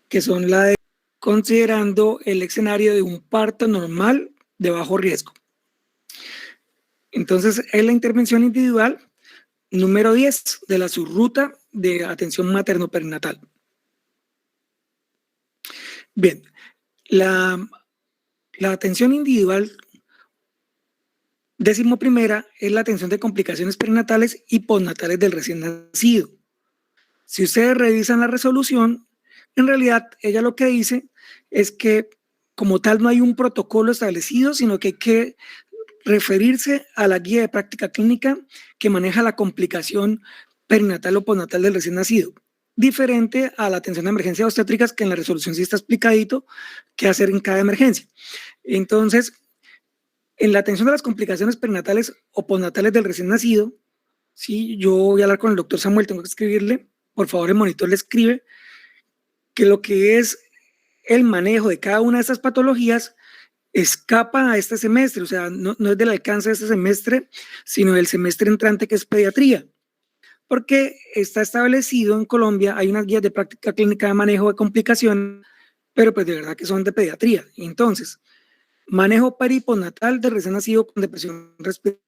que son la de considerando el escenario de un parto normal de bajo riesgo. Entonces, es la intervención individual número 10 de la subruta de atención materno-perinatal. Bien, la atención individual 11ª es la atención de complicaciones perinatales y postnatales del recién nacido. Si ustedes revisan la resolución, en realidad ella lo que dice es que como tal no hay un protocolo establecido, sino que hay que referirse a la guía de práctica clínica que maneja la complicación perinatal o postnatal del recién nacido, diferente a la atención de emergencias obstétricas, que en la resolución sí está explicadito qué hacer en cada emergencia. Entonces, en la atención de las complicaciones perinatales o postnatales del recién nacido, sí, yo voy a hablar con el doctor Samuel, tengo que escribirle, por favor el monitor le escribe que lo que es el manejo de cada una de estas patologías escapa a este semestre, o sea, no es del alcance de este semestre, sino del semestre entrante, que es pediatría, porque está establecido en Colombia, hay unas guías de práctica clínica de manejo de complicaciones, pero pues de verdad que son de pediatría. Entonces, manejo periponatal de recién nacido con depresión respiratoria.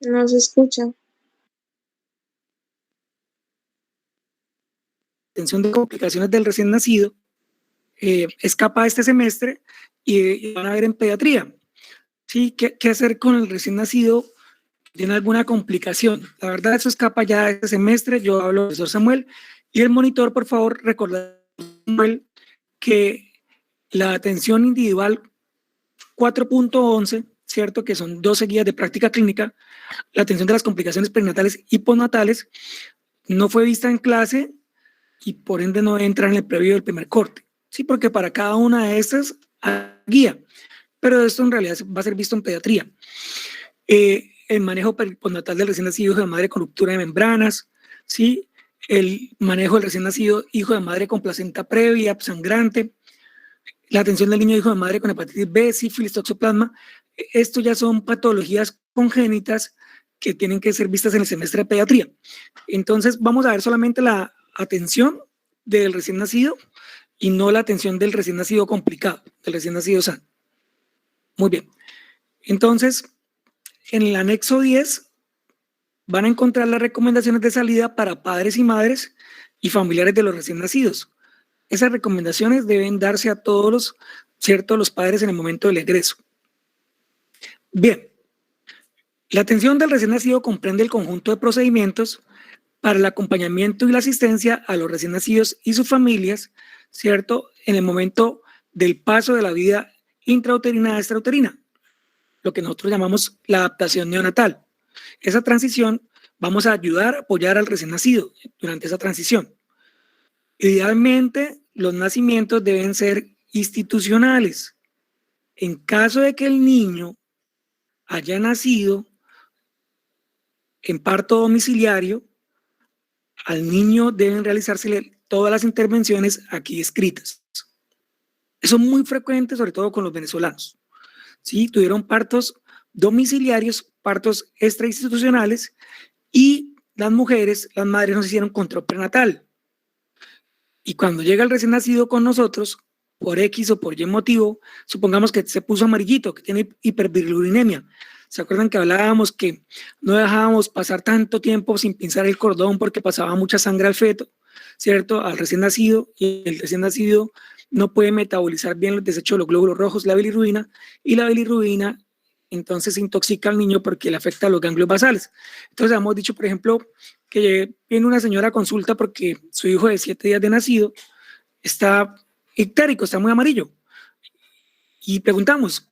No se escucha. Atención de complicaciones del recién nacido, escapa este semestre y van a ver en pediatría. ¿Sí? ¿Qué hacer con el recién nacido? ¿Tiene alguna complicación? La verdad, eso escapa ya de este semestre. Yo hablo del profesor Samuel y el monitor, por favor, recordar Samuel, que la atención individual 4.11, ¿cierto? Que son 12 guías de práctica clínica, la atención de las complicaciones perinatales y postnatales, no fue vista en clase y por ende no entra en el previo del primer corte, ¿sí? Porque para cada una de estas hay guía, pero esto en realidad va a ser visto en pediatría. El manejo postnatal del recién nacido hijo de madre con ruptura de membranas, ¿sí? El manejo del recién nacido hijo de madre con placenta previa, sangrante, la atención del niño hijo de madre con hepatitis B, sífilis, toxoplasma. Esto ya son patologías congénitas que tienen que ser vistas en el semestre de pediatría. Entonces vamos a ver solamente la atención del recién nacido y no la atención del recién nacido complicado, del recién nacido sano. Muy bien. Entonces, en el anexo 10 van a encontrar las recomendaciones de salida para padres y madres y familiares de los recién nacidos. Esas recomendaciones deben darse a todos los padres en el momento del egreso. Bien, la atención del recién nacido comprende el conjunto de procedimientos para el acompañamiento y la asistencia a los recién nacidos y sus familias, ¿cierto? En el momento del paso de la vida intrauterina a extrauterina, lo que nosotros llamamos la adaptación neonatal. Esa transición, vamos a ayudar, apoyar al recién nacido durante esa transición. Idealmente, los nacimientos deben ser institucionales. En caso de que el niño haya nacido en parto domiciliario, al niño deben realizársele todas las intervenciones aquí escritas. Eso es muy frecuente, sobre todo con los venezolanos. ¿Sí? Tuvieron partos domiciliarios, partos extrainstitucionales, y las mujeres, las madres, nos hicieron control prenatal. Y cuando llega el recién nacido con nosotros, por X o por Y motivo, supongamos que se puso amarillito, que tiene hiperbilirubinemia. ¿Se acuerdan que hablábamos que no dejábamos pasar tanto tiempo sin pinzar el cordón porque pasaba mucha sangre al feto, ¿cierto? Al recién nacido, y el recién nacido no puede metabolizar bien los desechos de los glóbulos rojos, la bilirrubina, y la bilirrubina entonces intoxica al niño porque le afecta a los ganglios basales. Entonces hemos dicho, por ejemplo, que viene una señora a consulta porque su hijo de 7 días de nacido está ictérico, está muy amarillo. Y preguntamos,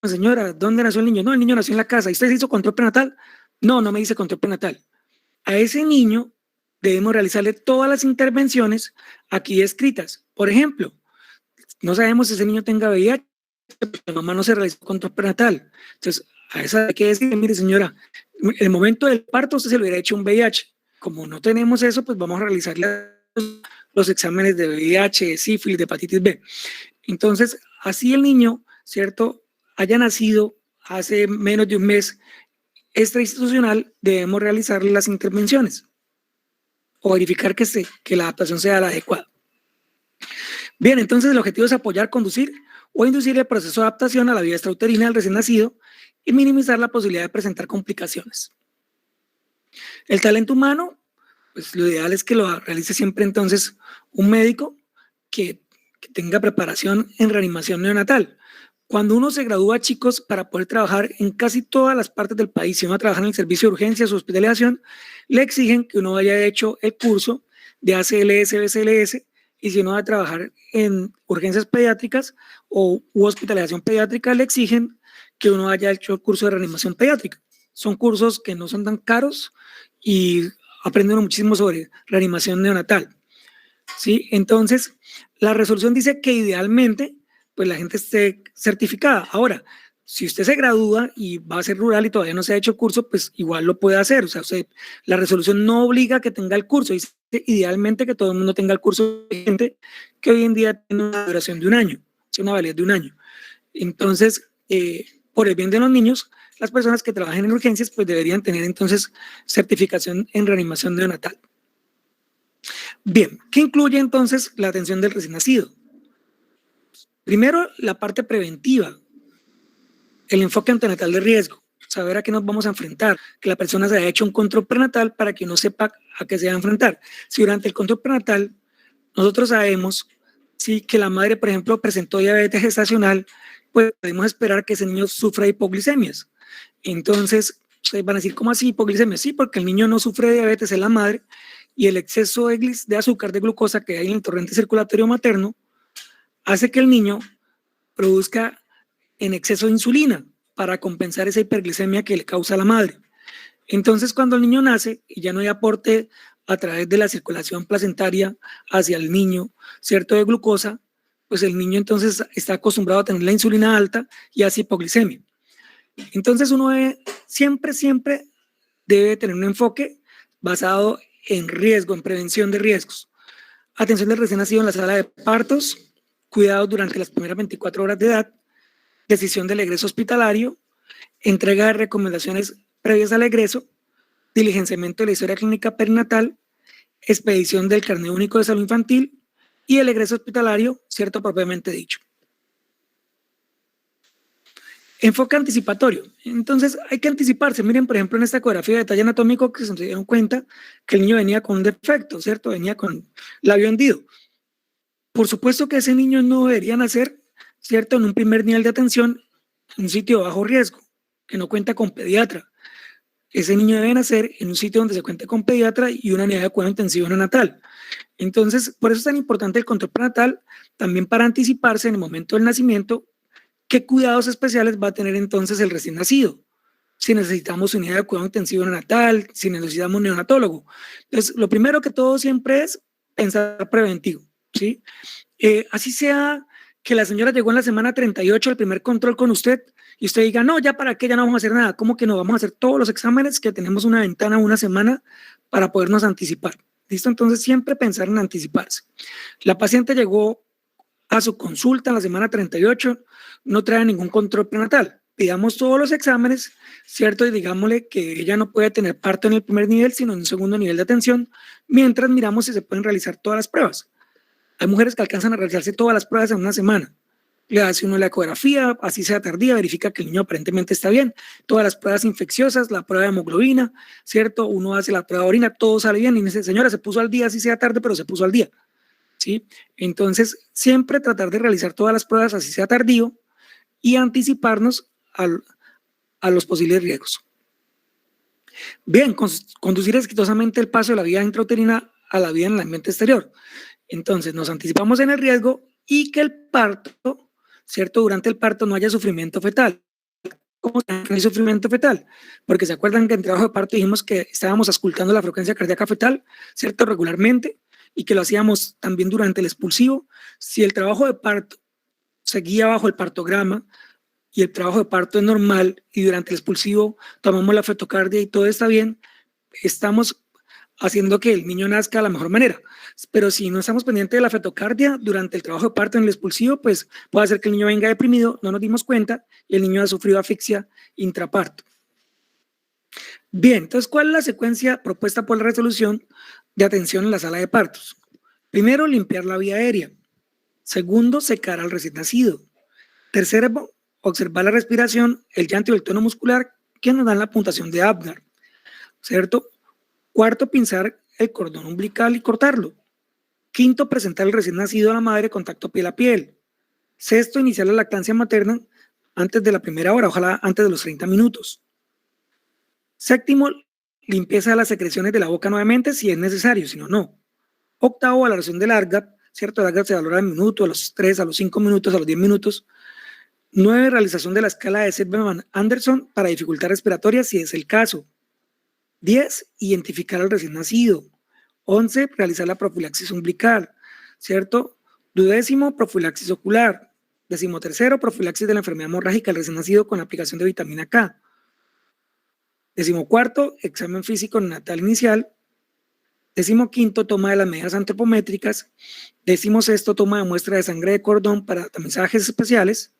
señora, ¿dónde nació el niño? No, el niño nació en la casa. ¿Y usted se hizo control prenatal? No, no me hice control prenatal. A ese niño debemos realizarle todas las intervenciones aquí escritas. Por ejemplo, no sabemos si ese niño tenga VIH, la mamá no se realizó control prenatal. Entonces, a esa hay que decir, mire señora, en el momento del parto usted se le hubiera hecho un VIH. Como no tenemos eso, pues vamos a realizarle los exámenes de VIH, de sífilis, de hepatitis B. Entonces, así el niño, ¿cierto?, haya nacido hace menos de un mes extrainstitucional, debemos realizarle las intervenciones o verificar que la adaptación sea la adecuada. Bien, entonces el objetivo es apoyar, conducir o inducir el proceso de adaptación a la vida extrauterina del recién nacido y minimizar la posibilidad de presentar complicaciones. El talento humano, pues lo ideal es que lo realice siempre entonces un médico que tenga preparación en reanimación neonatal. Cuando uno se gradúa, chicos, para poder trabajar en casi todas las partes del país, si uno trabaja en el servicio de urgencias o hospitalización, le exigen que uno haya hecho el curso de ACLS, BCLS, y si uno va a trabajar en urgencias pediátricas u hospitalización pediátrica, le exigen que uno haya hecho el curso de reanimación pediátrica. Son cursos que no son tan caros y aprenden muchísimo sobre reanimación neonatal, ¿sí? Entonces, la resolución dice que idealmente pues la gente esté certificada. Ahora, si usted se gradúa y va a ser rural y todavía no se ha hecho el curso, pues igual lo puede hacer. O sea, la resolución no obliga a que tenga el curso. Dice idealmente que todo el mundo tenga el curso, gente que hoy en día tiene una duración de un año, una validez de un año. Entonces, por el bien de los niños, las personas que trabajen en urgencias pues deberían tener entonces certificación en reanimación neonatal. Bien, ¿qué incluye entonces la atención del recién nacido? Primero, la parte preventiva, el enfoque antenatal de riesgo, saber a qué nos vamos a enfrentar, que la persona se haya hecho un control prenatal para que uno sepa a qué se va a enfrentar. Si durante el control prenatal nosotros sabemos sí, que la madre, por ejemplo, presentó diabetes gestacional, pues podemos esperar que ese niño sufra hipoglicemias. Entonces, ustedes van a decir, ¿cómo así hipoglicemia? Sí, porque el niño no sufre de diabetes en la madre y el exceso de azúcar, de glucosa que hay en el torrente circulatorio materno hace que el niño produzca en exceso de insulina para compensar esa hiperglicemia que le causa la madre. Entonces, cuando el niño nace y ya no hay aporte a través de la circulación placentaria hacia el niño, ¿cierto?, de glucosa, pues el niño entonces está acostumbrado a tener la insulina alta y hace hipoglicemia. Entonces, uno siempre debe tener un enfoque basado en riesgo, en prevención de riesgos. Atención del recién nacido en la sala de partos, cuidados durante las primeras 24 horas de edad, decisión del egreso hospitalario, entrega de recomendaciones previas al egreso, diligenciamiento de la historia clínica perinatal, expedición del carnet único de salud infantil y el egreso hospitalario, cierto, propiamente dicho. Enfoque anticipatorio. Entonces hay que anticiparse. Miren, por ejemplo, en esta ecografía de detalle anatómico que se dieron cuenta que el niño venía con un defecto, ¿cierto? Venía con labio hendido. Por supuesto que ese niño no debería nacer, ¿cierto?, en un primer nivel de atención, en un sitio de bajo riesgo, que no cuenta con pediatra. Ese niño debe nacer en un sitio donde se cuente con pediatra y una unidad de cuidado intensivo neonatal. Entonces, por eso es tan importante el control prenatal, también para anticiparse en el momento del nacimiento, qué cuidados especiales va a tener entonces el recién nacido. Si necesitamos unidad de cuidado intensivo neonatal, si necesitamos neonatólogo. Entonces, lo primero que todo siempre es pensar preventivo, ¿sí? Así sea que la señora llegó en la semana 38 al primer control con usted y usted diga, no, ya para qué, ya no vamos a hacer nada. ¿Cómo que no? Vamos a hacer todos los exámenes, que tenemos una ventana, una semana para podernos anticipar. ¿Listo? Entonces siempre pensar en anticiparse. La paciente llegó a su consulta en la semana 38, no trae ningún control prenatal. Pidamos todos los exámenes, ¿cierto? Y digámosle que ella no puede tener parto en el primer nivel, sino en un segundo nivel de atención, mientras miramos si se pueden realizar todas las pruebas. Hay mujeres que alcanzan a realizarse todas las pruebas en una semana. Le hace uno la ecografía, así sea tardía, verifica que el niño aparentemente está bien. Todas las pruebas infecciosas, la prueba de hemoglobina, ¿cierto? Uno hace la prueba de orina, todo sale bien. Y dice, señora, se puso al día, así sea tarde, pero se puso al día, ¿sí? Entonces, siempre tratar de realizar todas las pruebas, así sea tardío, y anticiparnos a los posibles riesgos. Bien, conducir exitosamente el paso de la vía intrauterina a la vida en el ambiente exterior. Entonces, nos anticipamos en el riesgo y que el parto, ¿cierto?, durante el parto no haya sufrimiento fetal. ¿Cómo no hay sufrimiento fetal? Porque se acuerdan que en trabajo de parto dijimos que estábamos auscultando la frecuencia cardíaca fetal, ¿cierto?, regularmente, y que lo hacíamos también durante el expulsivo. Si el trabajo de parto seguía bajo el partograma y el trabajo de parto es normal y durante el expulsivo tomamos la fetocardia y todo está bien, estamos haciendo que el niño nazca de la mejor manera. Pero si no estamos pendientes de la fetocardia durante el trabajo de parto en el expulsivo, pues puede hacer que el niño venga deprimido, no nos dimos cuenta y el niño ha sufrido asfixia intraparto. Bien, entonces, ¿cuál es la secuencia propuesta por la resolución de atención en la sala de partos? Primero, limpiar la vía aérea. Segundo, secar al recién nacido. Tercero, observar la respiración, el llanto y el tono muscular que nos dan la puntuación de Apgar, ¿cierto? Cuarto, pinzar el cordón umbilical y cortarlo. Quinto, presentar el recién nacido a la madre contacto piel a piel. Sexto, iniciar la lactancia materna antes de la primera hora, ojalá antes de los 30 minutos. Séptimo, limpieza de las secreciones de la boca nuevamente si es necesario, si no, no. Octavo, valoración del ARGAP, ¿cierto? El ARGAP se valora al minuto, a los 3, a los 5 minutos, a los 10 minutos. 9, realización de la escala de Sedgman-Anderson para dificultad respiratoria si es el caso. 10, identificar al recién nacido. 11, realizar la profilaxis umbilical, ¿cierto? 12, profilaxis ocular. 13, profilaxis de la enfermedad hemorrágica del recién nacido con la aplicación de vitamina K. 14, examen físico neonatal inicial. 15, toma de las medidas antropométricas. 16, toma de muestra de sangre de cordón para tamizajes especiales.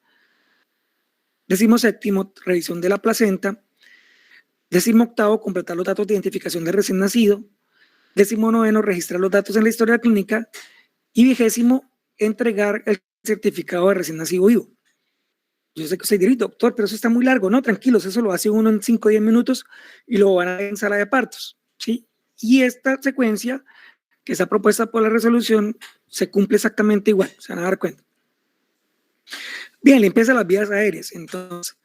17, revisión de la placenta. 18, completar los datos de identificación del recién nacido. 19, registrar los datos en la historia clínica. Y 20, entregar el certificado de recién nacido vivo. Yo sé que usted dirá, doctor, pero eso está muy largo. No, tranquilos, eso lo hace uno en 5 o 10 minutos y lo van a ver en sala de partos, ¿sí? Y esta secuencia que está propuesta por la resolución se cumple exactamente igual, se van a dar cuenta. Bien, limpieza de las vías aéreas. Entonces,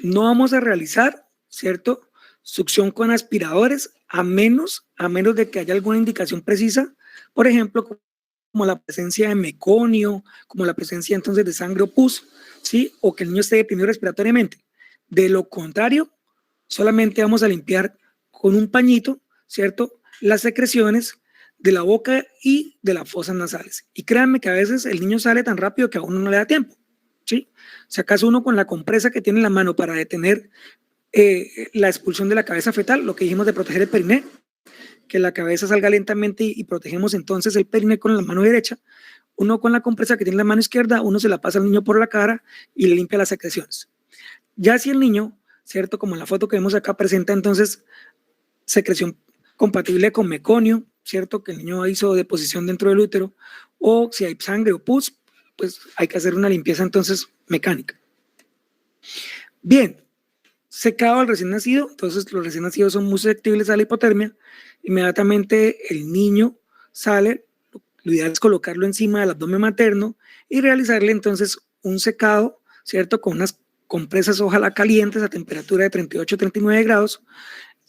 no vamos a realizar, ¿cierto?, succión con aspiradores a menos de que haya alguna indicación precisa, por ejemplo, como la presencia de meconio, como la presencia entonces de sangre o pus, ¿sí? O que el niño esté deprimido respiratoriamente. De lo contrario, solamente vamos a limpiar con un pañito, ¿cierto?, las secreciones de la boca y de las fosas nasales. Y créanme que a veces el niño sale tan rápido que a uno no le da tiempo, ¿sí? Si acaso uno con la compresa que tiene en la mano para detener la expulsión de la cabeza fetal, lo que dijimos de proteger el periné, que la cabeza salga lentamente y protegemos entonces el periné con la mano derecha, uno con la compresa que tiene en la mano izquierda, uno se la pasa al niño por la cara y le limpia las secreciones. Ya si el niño, ¿cierto?, como en la foto que vemos acá, presenta entonces secreción compatible con meconio, ¿cierto?, que el niño hizo deposición dentro del útero, o si hay sangre o pus, pues hay que hacer una limpieza entonces mecánica. Bien, secado al recién nacido, entonces los recién nacidos son muy susceptibles a la hipotermia, inmediatamente el niño sale, lo ideal es colocarlo encima del abdomen materno y realizarle entonces un secado, ¿cierto?, con unas compresas ojalá calientes a temperatura de 38-39 grados,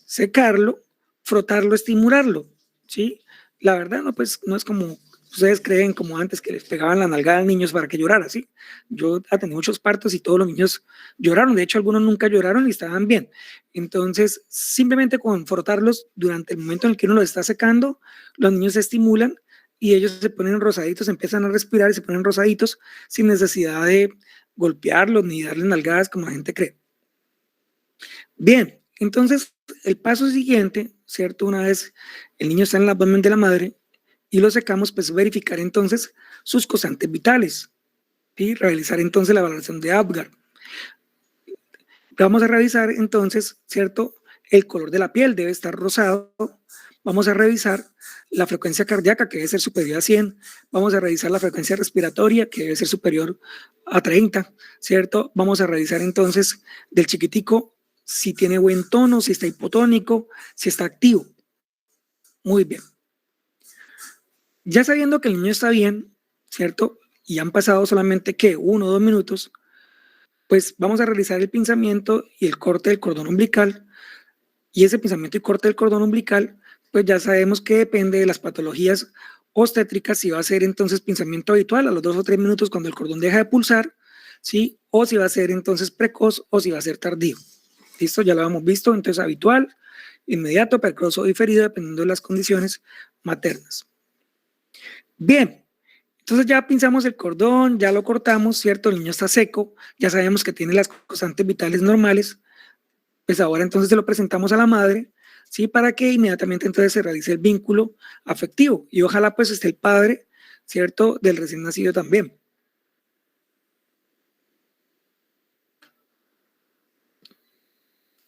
secarlo, frotarlo, estimularlo, ¿sí? La verdad, no, pues, no es como ustedes creen, como antes, que les pegaban la nalgada a niños para que llorara, ¿sí? Yo atendí muchos partos y todos los niños lloraron, de hecho algunos nunca lloraron y estaban bien. Entonces, simplemente con frotarlos durante el momento en el que uno los está secando, los niños se estimulan y ellos se ponen rosaditos, empiezan a respirar y se ponen rosaditos sin necesidad de golpearlos ni darles nalgadas como la gente cree. Bien, entonces el paso siguiente, ¿cierto? Una vez el niño está en el abdomen de la madre y lo secamos, pues verificar entonces sus constantes vitales y realizar entonces la valoración de Apgar. Vamos a revisar entonces, ¿cierto? El color de la piel debe estar rosado. Vamos a revisar la frecuencia cardíaca, que debe ser superior a 100. Vamos a revisar la frecuencia respiratoria, que debe ser superior a 30, ¿cierto? Vamos a revisar entonces del chiquitico si tiene buen tono, si está hipotónico, si está activo. Muy bien. Ya sabiendo que el niño está bien, ¿cierto? Y han pasado solamente, ¿qué?, 1 o 2 minutos, pues vamos a realizar el pinzamiento y el corte del cordón umbilical. Y ese pinzamiento y corte del cordón umbilical, pues ya sabemos que depende de las patologías obstétricas, si va a ser entonces pinzamiento habitual a los 2 o 3 minutos cuando el cordón deja de pulsar, ¿sí? O si va a ser entonces precoz o si va a ser tardío. ¿Listo? Ya lo hemos visto, entonces habitual, inmediato, precoz o diferido, dependiendo de las condiciones maternas. Bien, entonces ya pinzamos el cordón, ya lo cortamos, ¿cierto? El niño está seco, ya sabemos que tiene las constantes vitales normales, pues ahora entonces se lo presentamos a la madre, ¿sí? Para que inmediatamente entonces se realice el vínculo afectivo y ojalá pues esté el padre, ¿cierto?, del recién nacido también.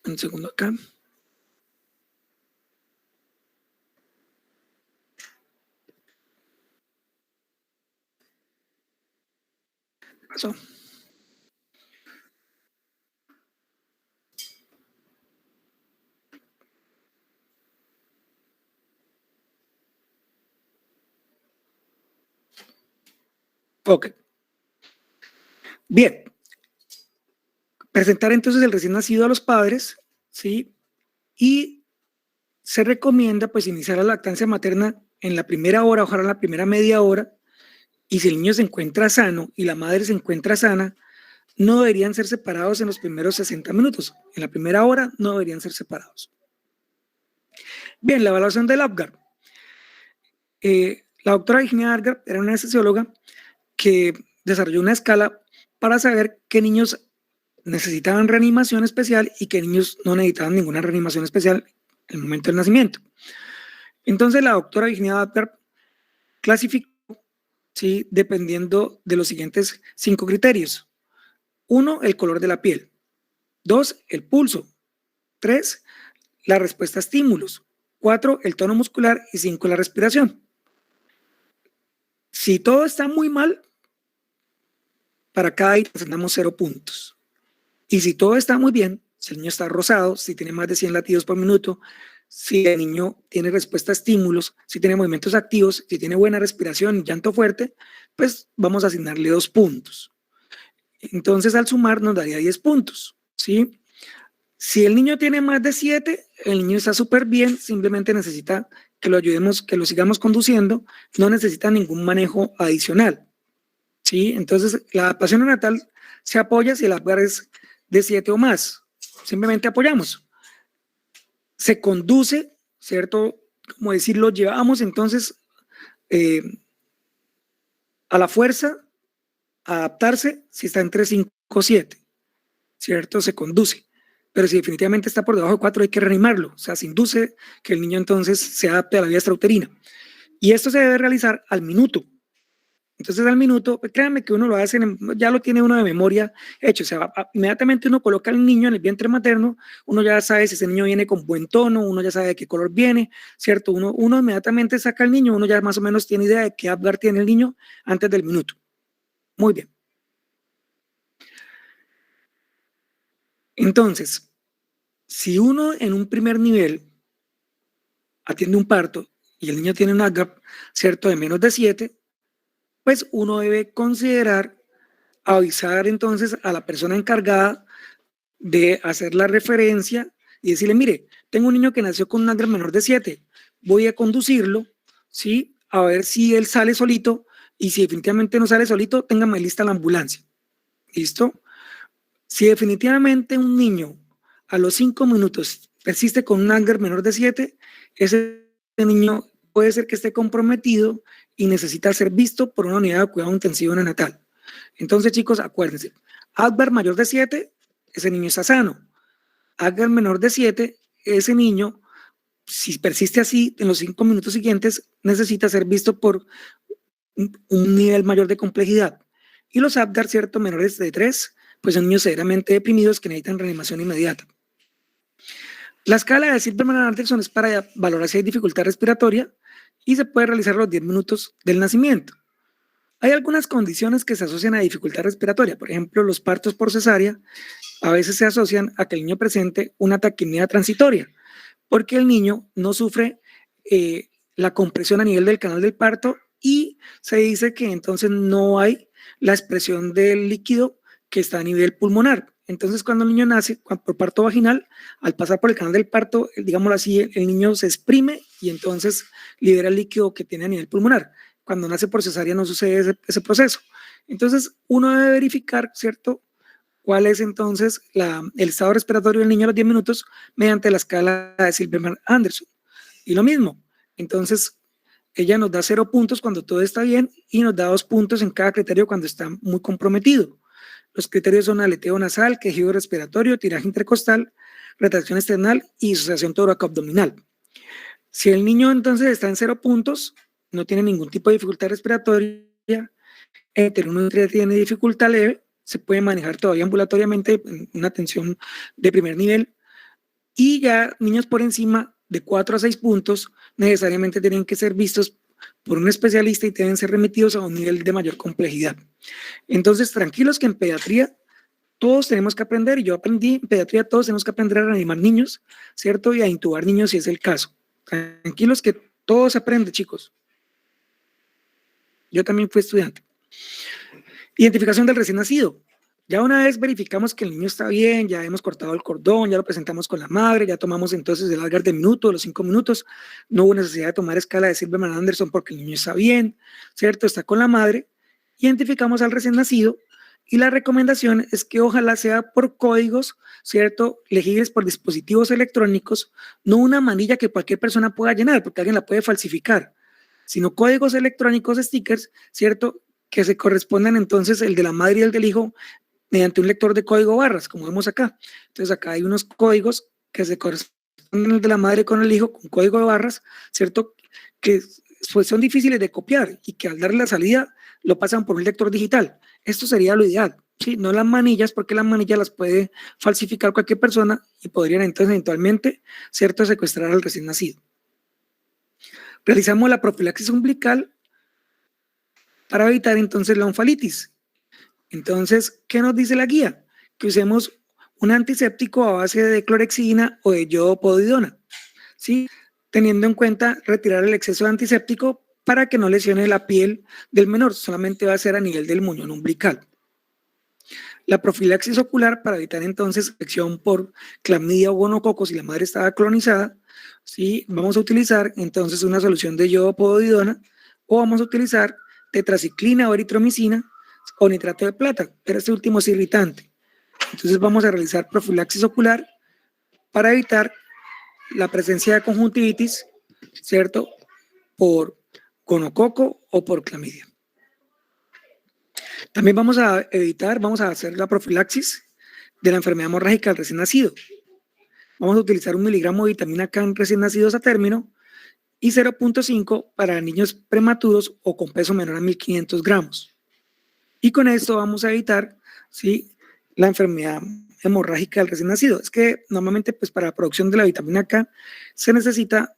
Un segundo acá. ¿Qué pasó? Ok. Bien. Presentar entonces el recién nacido a los padres, ¿sí? Y se recomienda pues iniciar la lactancia materna en la primera hora, ojalá en la primera media hora, y si el niño se encuentra sano y la madre se encuentra sana, no deberían ser separados en los primeros 60 minutos. En la primera hora no deberían ser separados. Bien, la evaluación del Apgar. La doctora Virginia Apgar era una anestesióloga que desarrolló una escala para saber qué niños necesitaban reanimación especial y qué niños no necesitaban ninguna reanimación especial en el momento del nacimiento. Entonces la doctora Virginia Apgar clasificó, ¿sí?, dependiendo de los siguientes 5 criterios. 1, el color de la piel. 2, el pulso. 3, la respuesta a estímulos. 4, el tono muscular. Y 5, la respiración. Si todo está muy mal, para cada ítem damos 0 puntos. Y si todo está muy bien, si el niño está rosado, si tiene más de 100 latidos por minuto, si el niño tiene respuesta a estímulos, si tiene movimientos activos, si tiene buena respiración y llanto fuerte, pues vamos a asignarle 2 puntos. Entonces al sumar nos daría 10 puntos, ¿sí? Si el niño tiene más de 7, el niño está súper bien, simplemente necesita que lo ayudemos, que lo sigamos conduciendo, no necesita ningún manejo adicional, ¿sí? Entonces la adaptación neonatal se apoya si el Apgar es de 7 o más, simplemente apoyamos. Se conduce, ¿cierto? Como decirlo, llevamos entonces a la fuerza a adaptarse si está entre 5 o 7, ¿cierto? Se conduce. Pero si definitivamente está por debajo de 4 hay que reanimarlo, o sea, se induce que el niño entonces se adapte a la vía extrauterina. Y esto se debe realizar al minuto. Entonces al minuto, pues, créanme que uno lo hace, ya lo tiene uno de memoria hecho, o sea, inmediatamente uno coloca al niño en el vientre materno, uno ya sabe si ese niño viene con buen tono, uno ya sabe de qué color viene, ¿cierto? Uno inmediatamente saca al niño, uno ya más o menos tiene idea de qué Apgar tiene el niño antes del minuto. Muy bien. Entonces, si uno en un primer nivel atiende un parto y el niño tiene un Apgar, ¿cierto?, de menos de 7, pues uno debe considerar avisar entonces a la persona encargada de hacer la referencia y decirle, mire, tengo un niño que nació con un Apgar menor de 7, voy a conducirlo, ¿sí?, a ver si él sale solito y si definitivamente no sale solito, téngame lista la ambulancia. ¿Listo? Si definitivamente un niño a los 5 minutos persiste con un Apgar menor de 7, ese niño puede ser que esté comprometido y necesita ser visto por una unidad de cuidado intensivo neonatal. Entonces, chicos, acuérdense, Apgar mayor de 7, ese niño está sano. Apgar menor de 7, ese niño, si persiste así en los 5 minutos siguientes, necesita ser visto por un nivel mayor de complejidad. Y los Apgar, ¿cierto?, menores de 3, pues son niños severamente deprimidos que necesitan reanimación inmediata. La escala de Silberman-Anderson es para valorar si hay dificultad respiratoria y se puede realizar a los 10 minutos del nacimiento. Hay algunas condiciones que se asocian a dificultad respiratoria, por ejemplo, los partos por cesárea a veces se asocian a que el niño presente una taquimia transitoria, porque el niño no sufre la compresión a nivel del canal del parto y se dice que entonces no hay la expresión del líquido que está a nivel pulmonar. Entonces, cuando el niño nace por parto vaginal, al pasar por el canal del parto, digámoslo así, el niño se exprime y entonces libera el líquido que tiene a nivel pulmonar. Cuando nace por cesárea no sucede ese proceso. Entonces, uno debe verificar, ¿cierto?, cuál es entonces el estado respiratorio del niño a los 10 minutos mediante la escala de Silberman-Anderson. Y lo mismo, entonces ella nos da 0 puntos cuando todo está bien y nos da 2 puntos en cada criterio cuando está muy comprometido. Los criterios son aleteo nasal, quejido respiratorio, tiraje intercostal, retracción external y disociación toracoabdominal. Si el niño entonces está en 0 puntos, no tiene ningún tipo de dificultad respiratoria, enteronuclear tiene dificultad leve, se puede manejar todavía ambulatoriamente en una atención de primer nivel, y ya niños por encima de 4 a 6 puntos necesariamente tienen que ser vistos por un especialista y deben ser remitidos a un nivel de mayor complejidad. Entonces, tranquilos que en pediatría todos tenemos que aprender, y yo aprendí en pediatría, todos tenemos que aprender a reanimar niños, ¿cierto? Y a intubar niños si es el caso. Tranquilos que todo se aprende, chicos. Yo también fui estudiante. Identificación del recién nacido. Ya una vez verificamos que el niño está bien, ya hemos cortado el cordón, ya lo presentamos con la madre, ya tomamos entonces el Algar de minuto, los 5 minutos, no hubo necesidad de tomar escala de Silberman-Anderson porque el niño está bien, ¿cierto? Está con la madre, identificamos al recién nacido y la recomendación es que ojalá sea por códigos, ¿cierto? Legibles por dispositivos electrónicos, no una manilla que cualquier persona pueda llenar porque alguien la puede falsificar, sino códigos electrónicos, stickers, ¿cierto? Que se correspondan entonces el de la madre y el del hijo mediante un lector de código barras, como vemos acá. Entonces acá hay unos códigos que se corresponden el de la madre con el hijo, con código de barras, ¿cierto? Que pues son difíciles de copiar y que al darle la salida lo pasan por un lector digital. Esto sería lo ideal, ¿sí? No las manillas, porque las manillas las puede falsificar cualquier persona y podrían entonces eventualmente, ¿cierto?, secuestrar al recién nacido. Realizamos la profilaxis umbilical para evitar entonces la onfalitis. Entonces, ¿qué nos dice la guía? Que usemos un antiséptico a base de clorexidina o de iodopovidona, ¿sí? Teniendo en cuenta retirar el exceso de antiséptico para que no lesione la piel del menor, solamente va a ser a nivel del muñón umbilical. La profilaxis ocular para evitar entonces infección por clamidia o gonococo si la madre estaba colonizada, ¿sí? Vamos a utilizar entonces una solución de iodopovidona o vamos a utilizar tetraciclina o eritromicina o nitrato de plata, pero este último es irritante. Entonces vamos a realizar profilaxis ocular para evitar la presencia de conjuntivitis, ¿cierto?, por gonococo o por clamidia. También vamos a hacer la profilaxis de la enfermedad hemorrágica del recién nacido. Vamos a utilizar 1 miligramo de vitamina K en recién nacidos a término y 0.5 para niños prematuros o con peso menor a 1.500 gramos. Y con esto vamos a evitar, ¿sí?, la enfermedad hemorrágica del recién nacido. Es que normalmente pues para la producción de la vitamina K se necesita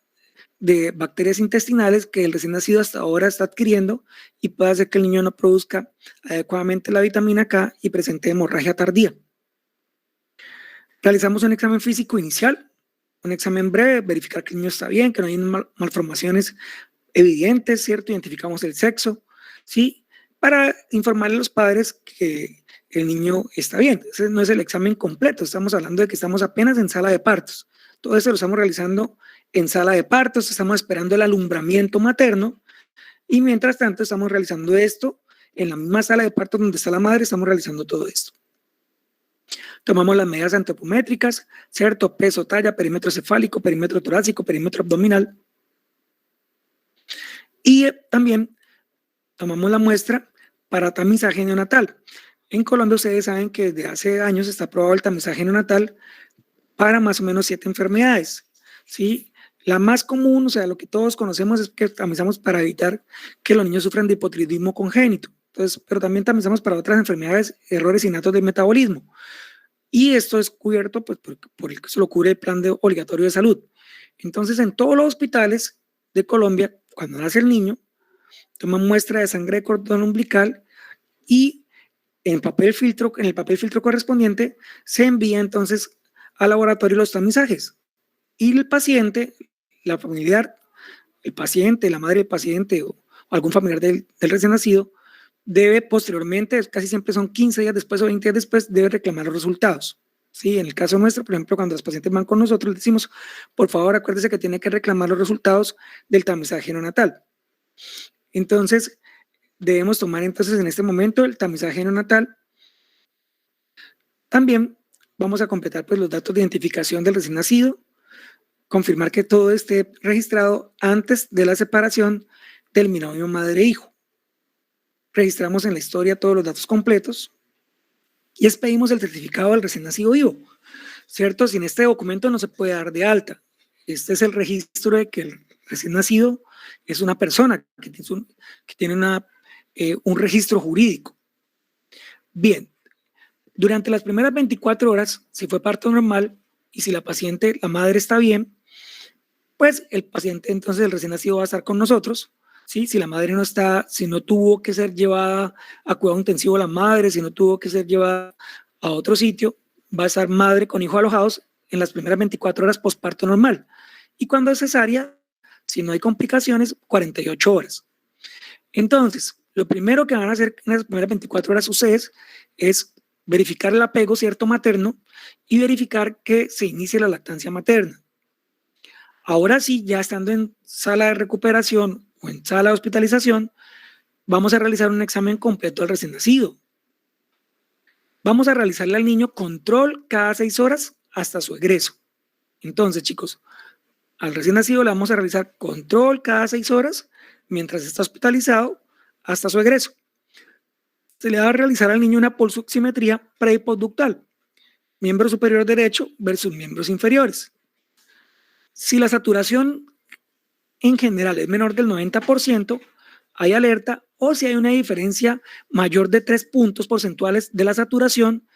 de bacterias intestinales que el recién nacido hasta ahora está adquiriendo y puede hacer que el niño no produzca adecuadamente la vitamina K y presente hemorragia tardía. Realizamos un examen físico inicial, un examen breve, verificar que el niño está bien, que no hay malformaciones evidentes, ¿cierto? Identificamos el sexo, ¿sí?, para informarle a los padres que el niño está bien. Ese no es el examen completo, estamos hablando de que estamos apenas en sala de partos. Todo eso lo estamos realizando en sala de partos, estamos esperando el alumbramiento materno y mientras tanto estamos realizando esto en la misma sala de partos donde está la madre, estamos realizando todo esto. Tomamos las medidas antropométricas, ¿cierto? Peso, talla, perímetro cefálico, perímetro torácico, perímetro abdominal. Y también tomamos la muestra para tamizaje neonatal. En Colombia ustedes saben que desde hace años está aprobado el tamizaje neonatal para más o menos 7 enfermedades, ¿sí? La más común, o sea, lo que todos conocemos es que tamizamos para evitar que los niños sufran de hipotiroidismo congénito. Entonces, pero también tamizamos para otras enfermedades, errores innatos del metabolismo. Y esto es cubierto pues, por el que se lo cubre el plan obligatorio de salud. Entonces, en todos los hospitales de Colombia, cuando nace el niño, toman muestra de sangre de cordón umbilical y en el papel filtro correspondiente se envía entonces al laboratorio los tamizajes. Y el paciente, la familiar, el paciente, la madre del paciente o algún familiar del recién nacido, debe posteriormente, casi siempre son 15 días después o 20 días después, debe reclamar los resultados. Sí, en el caso nuestro, por ejemplo, cuando los pacientes van con nosotros, les decimos, por favor, acuérdese que tiene que reclamar los resultados del tamizaje neonatal. Entonces, debemos tomar entonces en este momento el tamizaje neonatal. También vamos a completar pues, los datos de identificación del recién nacido, confirmar que todo esté registrado antes de la separación del binomio madre-hijo. Registramos en la historia todos los datos completos y expedimos el certificado del recién nacido vivo. ¿cierto? Sin este documento no se puede dar de alta. Este es el registro de que el recién nacido es una persona que tiene un registro jurídico. Bien, durante las primeras 24 horas, si fue parto normal y si la paciente, la madre está bien, pues el paciente, entonces el recién nacido va a estar con nosotros, ¿sí? Si la madre no está, si no tuvo que ser llevada a cuidado intensivo la madre, si no tuvo que ser llevada a otro sitio, va a estar madre con hijo alojados en las primeras 24 horas posparto normal. Y cuando es cesárea, si no hay complicaciones, 48 horas. Entonces, lo primero que van a hacer en las primeras 24 horas ustedes es verificar el apego, ¿cierto?, materno y verificar que se inicie la lactancia materna. Ahora sí, ya estando en sala de recuperación o en sala de hospitalización, vamos a realizar un examen completo al recién nacido. Vamos a realizarle al niño control cada 6 horas hasta su egreso. Entonces, chicos, al recién nacido le vamos a realizar control cada 6 horas mientras está hospitalizado hasta su egreso. Se le va a realizar al niño una pulsoximetría pre y postductal, miembro superior derecho versus miembros inferiores. Si la saturación en general es menor del 90%, hay alerta, o si hay una diferencia mayor de 3 puntos porcentuales de la saturación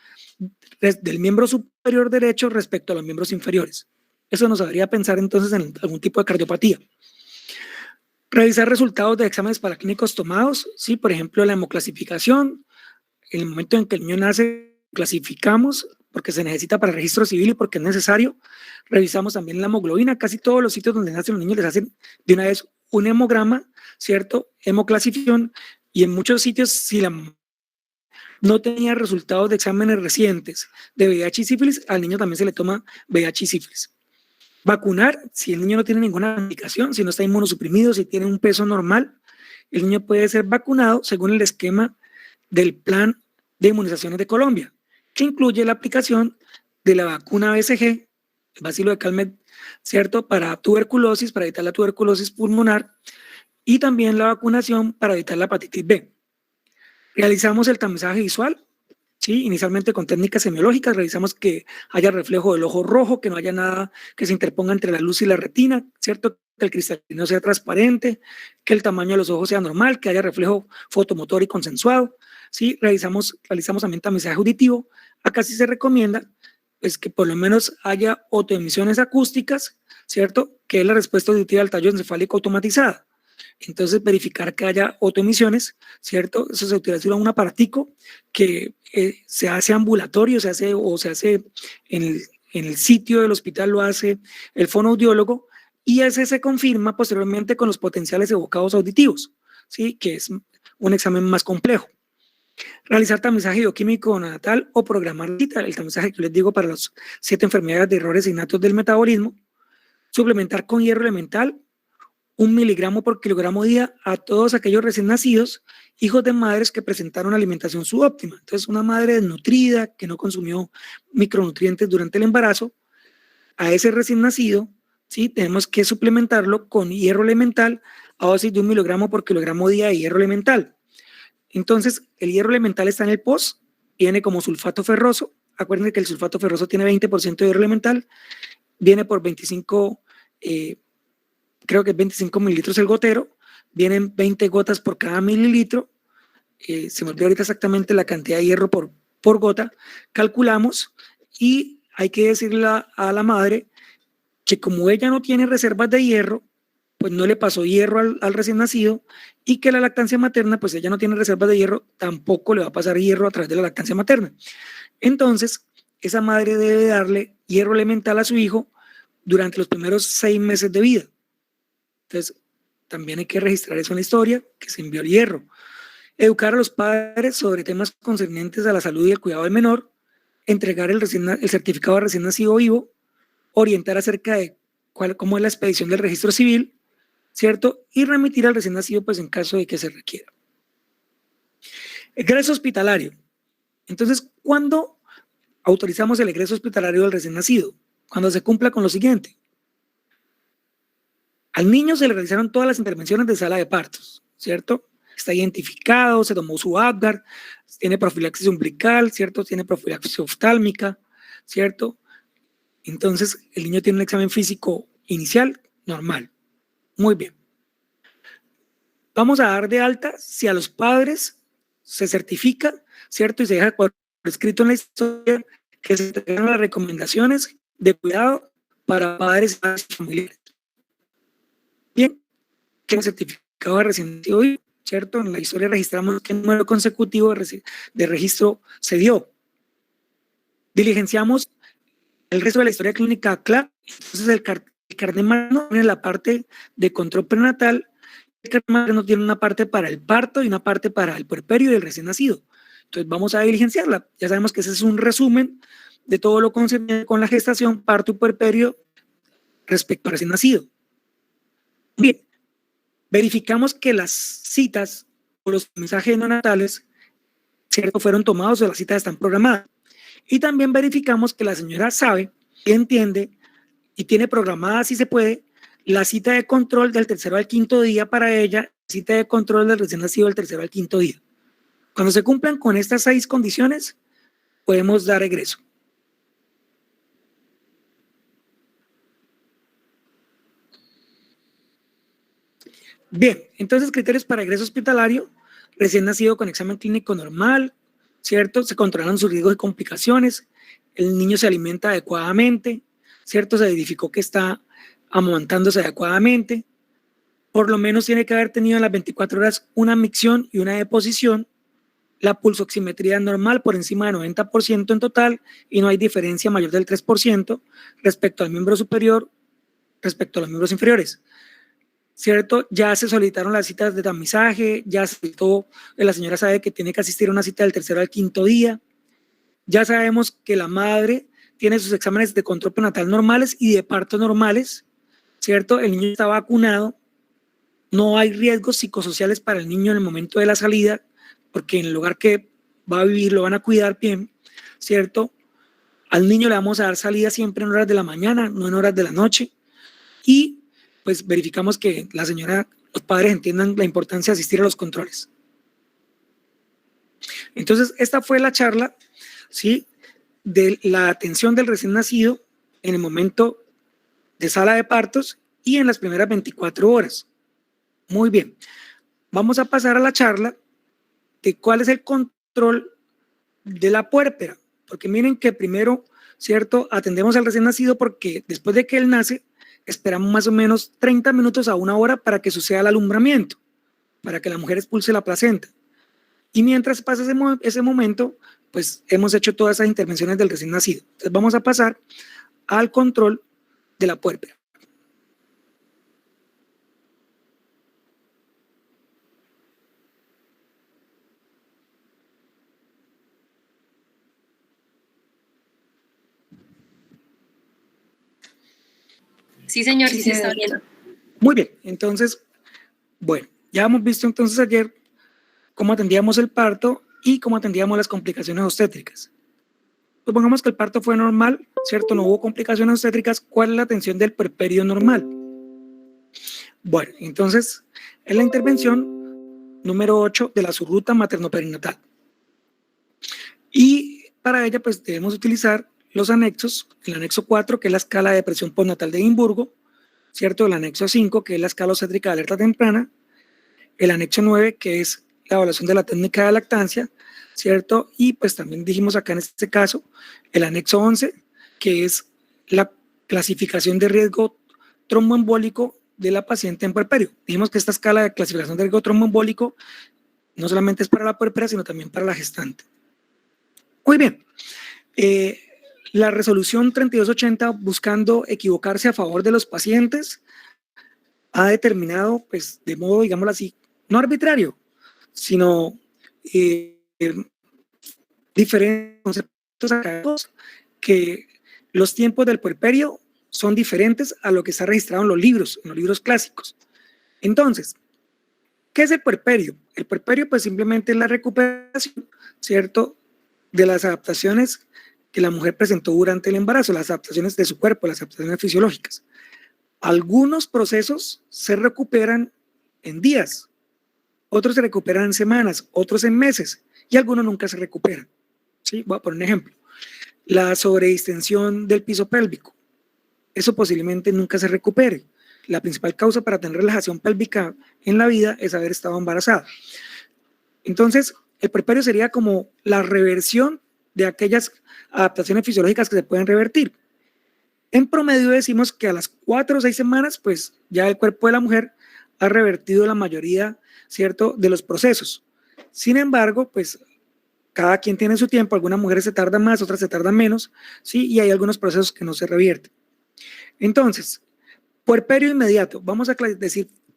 del miembro superior derecho respecto a los miembros inferiores. Eso nos haría pensar entonces en algún tipo de cardiopatía. Revisar resultados de exámenes paraclínicos tomados, ¿sí? Por ejemplo, la hemoclasificación. En el momento en que el niño nace, clasificamos porque se necesita para el registro civil y porque es necesario. Revisamos también la hemoglobina. Casi todos los sitios donde nacen los niños les hacen de una vez un hemograma, ¿cierto? Hemoclasificación. Y en muchos sitios, si no tenía resultados de exámenes recientes de VIH y sífilis, al niño también se le toma VIH y sífilis. Vacunar, si el niño no tiene ninguna indicación, si no está inmunosuprimido, si tiene un peso normal, el niño puede ser vacunado según el esquema del Plan de Inmunizaciones de Colombia, que incluye la aplicación de la vacuna BCG, el bacilo de Calmette, ¿cierto? Para tuberculosis, para evitar la tuberculosis pulmonar, y también la vacunación para evitar la hepatitis B. Realizamos el tamizaje visual, ¿sí? Inicialmente con técnicas semiológicas, revisamos que haya reflejo del ojo rojo, que no haya nada que se interponga entre la luz y la retina, ¿cierto? Que el cristalino sea transparente, que el tamaño de los ojos sea normal, que haya reflejo fotomotor y consensuado, ¿sí? Realizamos también tamizaje auditivo. Acá sí se recomienda pues, que por lo menos haya autoemisiones acústicas, ¿cierto? Que es la respuesta auditiva al tallo encefálico automatizada. Entonces, verificar que haya autoemisiones, ¿cierto? Eso se utiliza un aparatico que se hace ambulatorio, se hace en el sitio del hospital, lo hace el fonoaudiólogo, y ese se confirma posteriormente con los potenciales evocados auditivos, ¿sí? Que es un examen más complejo. Realizar tamizaje bioquímico neonatal o programar el tamizaje que les digo para las 7 enfermedades de errores innatos del metabolismo. Suplementar con hierro elemental 1 miligramo por kilogramo día a todos aquellos recién nacidos, hijos de madres que presentaron alimentación subóptima. Entonces, una madre desnutrida que no consumió micronutrientes durante el embarazo, a ese recién nacido, ¿sí? Tenemos que suplementarlo con hierro elemental a dosis de 1 miligramo por kilogramo día de hierro elemental. Entonces, el hierro elemental está en el POS, viene como sulfato ferroso. Acuérdense que el sulfato ferroso tiene 20% de hierro elemental, viene por 25 creo que es 25 mililitros el gotero, vienen 20 gotas por cada mililitro, se me olvidó ahorita exactamente la cantidad de hierro por gota, calculamos y hay que decirle a la madre que como ella no tiene reservas de hierro, pues no le pasó hierro al recién nacido y que la lactancia materna, pues ella no tiene reservas de hierro, tampoco le va a pasar hierro a través de la lactancia materna. Entonces, esa madre debe darle hierro elemental a su hijo durante los primeros 6 meses de vida. Entonces, también hay que registrar eso en la historia, que se envió el hierro. Educar a los padres sobre temas concernientes a la salud y el cuidado del menor, entregar el certificado de recién nacido vivo, orientar acerca de cómo es la expedición del registro civil, ¿cierto? Y remitir al recién nacido, pues en caso de que se requiera. Egreso hospitalario. Entonces, ¿cuándo autorizamos el egreso hospitalario del recién nacido? Cuando se cumpla con lo siguiente. Al niño se le realizaron todas las intervenciones de sala de partos, ¿cierto? Está identificado, se tomó su Apgar, tiene profilaxis umbilical, ¿cierto? Tiene profilaxis oftálmica, ¿cierto? Entonces, el niño tiene un examen físico inicial normal. Muy bien. Vamos a dar de alta si a los padres se certifica, ¿cierto? Y se deja por escrito en la historia que se entregan las recomendaciones de cuidado para padres y familiares. Bien, que el certificado de recién nacido, ¿cierto? En la historia registramos qué número consecutivo de registro se dio. Diligenciamos el resto de la historia clínica CLA. Entonces el carnet magno tiene la parte de control prenatal. El carnet magno tiene una parte para el parto y una parte para el puerperio y el recién nacido. Entonces vamos a diligenciarla. Ya sabemos que ese es un resumen de todo lo concerniente con la gestación, parto y puerperio respecto al recién nacido. Bien, verificamos que las citas o los mensajes neonatales, ¿cierto?, fueron tomados o las citas están programadas. Y también verificamos que la señora sabe y entiende y tiene programada, si se puede, la cita de control del tercero al quinto día para ella, cita de control del recién nacido del tercero al quinto día. Cuando se cumplan con estas 6 condiciones, podemos dar egreso. Bien, entonces criterios para egreso hospitalario: recién nacido con examen clínico normal, ¿cierto? Se controlan sus riesgos de complicaciones, el niño se alimenta adecuadamente, ¿cierto? Se verificó que está amamantándose adecuadamente, por lo menos tiene que haber tenido en las 24 horas una micción y una deposición, la pulsoximetría normal por encima del 90% en total y no hay diferencia mayor del 3% respecto al miembro superior, respecto a los miembros inferiores. ¿Cierto? Ya se solicitaron las citas de tamizaje, ya se solicitó, la señora sabe que tiene que asistir a una cita del tercero al quinto día, ya sabemos que la madre tiene sus exámenes de control prenatal normales y de parto normales, ¿cierto? El niño está vacunado, no hay riesgos psicosociales para el niño en el momento de la salida, porque en el lugar que va a vivir lo van a cuidar bien, ¿cierto? Al niño le vamos a dar salida siempre en horas de la mañana, no en horas de la noche, y pues verificamos que la señora, los padres entiendan la importancia de asistir a los controles. Entonces, esta fue la charla, ¿sí?, de la atención del recién nacido en el momento de sala de partos y en las primeras 24 horas. Muy bien. Vamos a pasar a la charla de cuál es el control de la puérpera, porque miren que primero, ¿cierto?, atendemos al recién nacido porque después de que él nace, esperamos más o menos 30 minutos a una hora para que suceda el alumbramiento, para que la mujer expulse la placenta. Y mientras pasa ese momento, pues hemos hecho todas esas intervenciones del recién nacido. Entonces vamos a pasar al control de la puérpera. Sí, señor, sí se está viendo. Muy bien, entonces, bueno, ya hemos visto entonces ayer cómo atendíamos el parto y cómo atendíamos las complicaciones obstétricas. Supongamos que el parto fue normal, ¿cierto? No hubo complicaciones obstétricas. ¿Cuál es la atención del puerperio normal? Bueno, entonces, es la intervención número 8 de la subruta materno-perinatal. Y para ella, pues debemos utilizar los anexos, el anexo 4, que es la escala de presión postnatal de Edimburgo, ¿cierto? El anexo 5, que es la escala obstétrica de alerta temprana, el anexo 9, que es la evaluación de la técnica de lactancia, ¿cierto? Y pues también dijimos acá en este caso, el anexo 11, que es la clasificación de riesgo tromboembólico de la paciente en puerperio. Dijimos que esta escala de clasificación de riesgo tromboembólico no solamente es para la puérpera, sino también para la gestante. Muy bien. La resolución 3280, buscando equivocarse a favor de los pacientes, ha determinado, pues, de modo, digámoslo así, no arbitrario, sino diferentes conceptos académicos, que los tiempos del puerperio son diferentes a lo que está registrado en los libros clásicos. Entonces, ¿qué es el puerperio? El puerperio, pues, simplemente es la recuperación, ¿cierto?, de las adaptaciones que la mujer presentó durante el embarazo, las adaptaciones de su cuerpo, las adaptaciones fisiológicas. Algunos procesos se recuperan en días, otros se recuperan en semanas, otros en meses, y algunos nunca se recuperan. ¿Sí? Voy a poner un ejemplo. La sobredistensión del piso pélvico. eso posiblemente nunca se recupere. La principal causa para tener relajación pélvica en la vida es haber estado embarazada. Entonces, el puerperio sería como la reversión de aquellas adaptaciones fisiológicas que se pueden revertir. En promedio decimos que a las 4 o 6 semanas, pues ya el cuerpo de la mujer ha revertido la mayoría, ¿cierto?, de los procesos. Sin embargo, pues cada quien tiene su tiempo, algunas mujeres se tardan más, otras se tardan menos, ¿sí? Y hay algunos procesos que no se revierten. Entonces, puerperio inmediato. Vamos a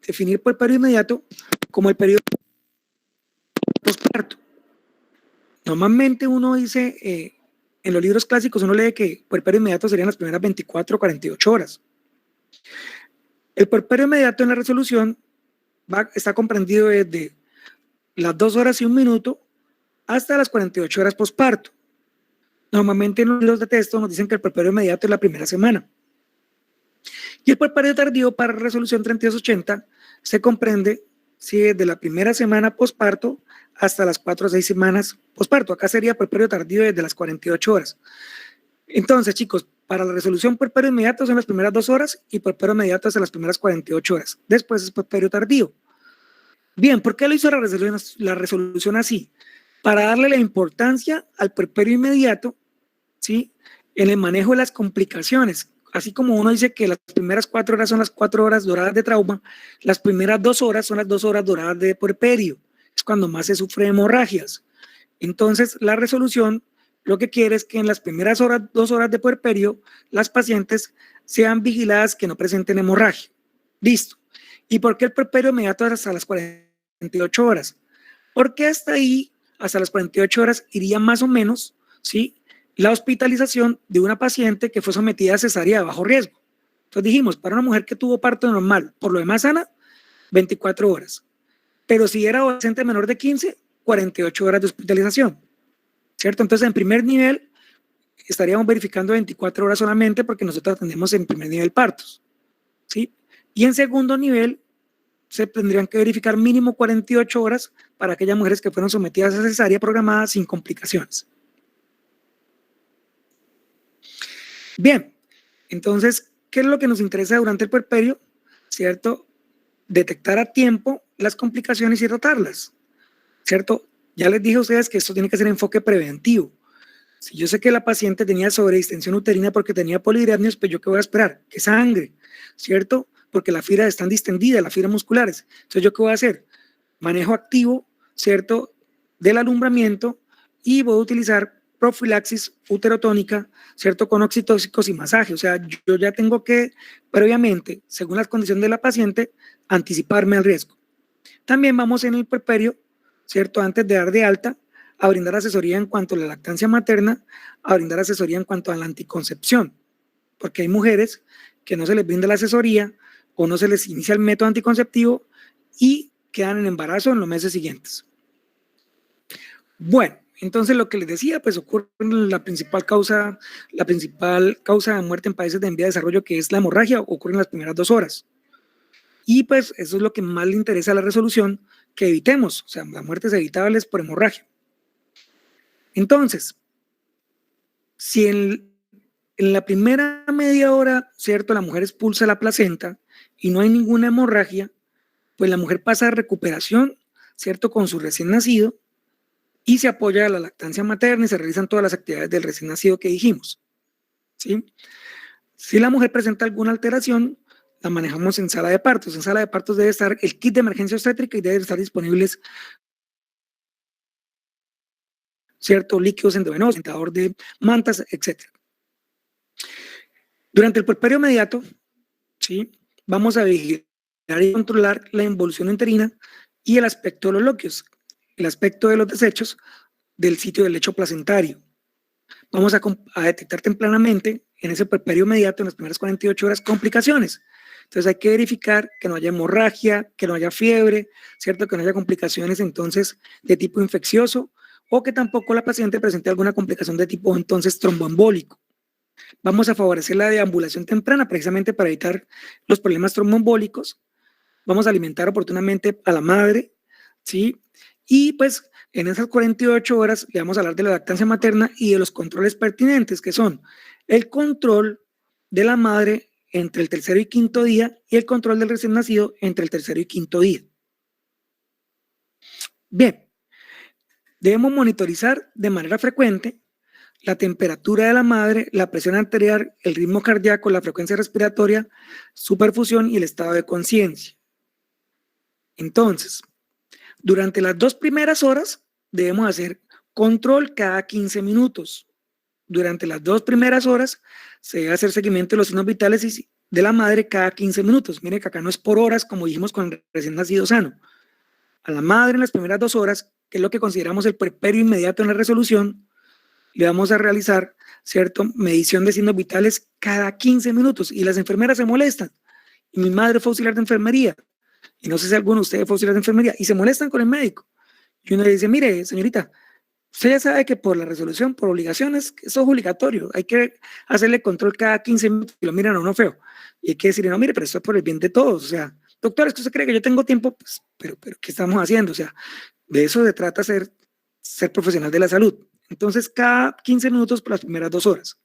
definir puerperio inmediato como el periodo postparto. Normalmente uno dice, en los libros clásicos uno lee que puerperio inmediato serían las primeras 24 o 48 horas. El puerperio inmediato en la resolución está comprendido desde las 2 horas y 1 minuto hasta las 48 horas postparto. Normalmente en los libros de texto nos dicen que el puerperio inmediato es la primera semana. Y el puerperio tardío para resolución 3280 se comprende desde la primera semana postparto hasta las 4 o 6 semanas postparto. Acá sería puerperio tardío desde las 48 horas. Entonces, chicos, para la resolución puerperio inmediato son las primeras 2 horas y puerperio inmediato hasta las primeras 48 horas. Después es puerperio tardío. Bien, ¿por qué lo hizo la resolución así? Para darle la importancia al puerperio inmediato, ¿sí?, en el manejo de las complicaciones. Así como uno dice que las primeras 4 horas son las 4 horas doradas de trauma, las primeras 2 horas son las 2 horas doradas de puerperio. Es cuando más se sufre hemorragias. Entonces, la resolución lo que quiere es que en las primeras 2 horas de puerperio, las pacientes sean vigiladas que no presenten hemorragia. Listo. ¿Y por qué el puerperio inmediato hasta las 48 horas? Porque hasta ahí, hasta las 48 horas, iría más o menos, ¿sí?, la hospitalización de una paciente que fue sometida a cesárea de bajo riesgo. Entonces dijimos, para una mujer que tuvo parto normal, por lo demás sana, 24 horas. Pero si era adolescente menor de 15, 48 horas de hospitalización, ¿cierto? Entonces, en primer nivel, estaríamos verificando 24 horas solamente porque nosotros atendemos en primer nivel partos, ¿sí? Y en segundo nivel, se tendrían que verificar mínimo 48 horas para aquellas mujeres que fueron sometidas a cesárea programada sin complicaciones. Bien, entonces, ¿qué es lo que nos interesa durante el puerperio? ¿Cierto? Detectar a tiempo las complicaciones y tratarlas, ¿cierto? Ya les dije a ustedes que esto tiene que ser enfoque preventivo. Si yo sé que la paciente tenía sobredistensión uterina porque tenía polidriapnios, pues yo qué voy a esperar, que sangre, ¿cierto? Porque las fibras están distendidas, las fibras musculares. Entonces, ¿yo qué voy a hacer? Manejo activo, ¿cierto?, del alumbramiento, y voy a utilizar profilaxis uterotónica, ¿cierto?, con oxitóxicos y masaje. O sea, yo ya tengo que, previamente, según las condiciones de la paciente, anticiparme al riesgo. También vamos en el puerperio, ¿cierto?, antes de dar de alta, a brindar asesoría en cuanto a la lactancia materna, a brindar asesoría en cuanto a la anticoncepción, porque hay mujeres que no se les brinda la asesoría o no se les inicia el método anticonceptivo y quedan en embarazo en los meses siguientes. Bueno, entonces lo que les decía, pues ocurre la principal causa de muerte en países en vía de desarrollo, que es la hemorragia, ocurre en las primeras 2 horas. Y pues eso es lo que más le interesa a la resolución, que evitemos, o sea, las muertes evitables por hemorragia. Entonces, si en la primera media hora, ¿cierto?, la mujer expulsa la placenta y no hay ninguna hemorragia, pues la mujer pasa a recuperación, ¿cierto?, con su recién nacido, y se apoya a la lactancia materna y se realizan todas las actividades del recién nacido que dijimos, ¿sí? Si la mujer presenta alguna alteración, la manejamos en sala de partos. En sala de partos debe estar el kit de emergencia obstétrica y deben estar disponibles, ¿cierto?, líquidos endovenosos, sentador de mantas, etc. Durante el puerperio inmediato, ¿sí?, vamos a vigilar y controlar la involución uterina y el aspecto de los lóquios, el aspecto de los desechos del sitio del lecho placentario. Vamos a detectar tempranamente en ese puerperio inmediato, en las primeras 48 horas, complicaciones. Entonces hay que verificar que no haya hemorragia, que no haya fiebre, ¿cierto?, que no haya complicaciones entonces de tipo infeccioso, o que tampoco la paciente presente alguna complicación de tipo entonces tromboembólico. Vamos a favorecer la deambulación temprana precisamente para evitar los problemas tromboembólicos. Vamos a alimentar oportunamente a la madre, ¿sí? Y pues en esas 48 horas le vamos a hablar de la lactancia materna y de los controles pertinentes, que son el control de la madre entre el tercero y quinto día y el control del recién nacido entre el tercero y quinto día. Bien, debemos monitorizar de manera frecuente la temperatura de la madre, la presión arterial, el ritmo cardíaco, la frecuencia respiratoria, su perfusión y el estado de conciencia. Entonces, durante las 2 primeras horas debemos hacer control cada 15 minutos. Durante las 2 primeras horas se debe hacer seguimiento de los signos vitales de la madre cada 15 minutos. Mire que acá no es por horas como dijimos con el recién nacido sano. A la madre en las primeras 2 horas, que es lo que consideramos el puerperio inmediato en la resolución, le vamos a realizar, ¿cierto?, medición de signos vitales cada 15 minutos. Y las enfermeras se molestan. Y mi madre fue auxiliar de enfermería. Y no sé si alguno de ustedes fue auxiliar de enfermería. Y se molestan con el médico. Y uno le dice, mire, señorita, usted ya sabe que por la resolución, por obligaciones, eso es obligatorio. Hay que hacerle control cada 15 minutos y lo miran a uno feo. Y hay que decirle, no, mire, pero esto es por el bien de todos. O sea, doctor, ¿es que usted cree que yo tengo tiempo? Pues, pero ¿qué estamos haciendo? O sea, de eso se trata ser profesional de la salud. Entonces, cada 15 minutos por las primeras 2 horas.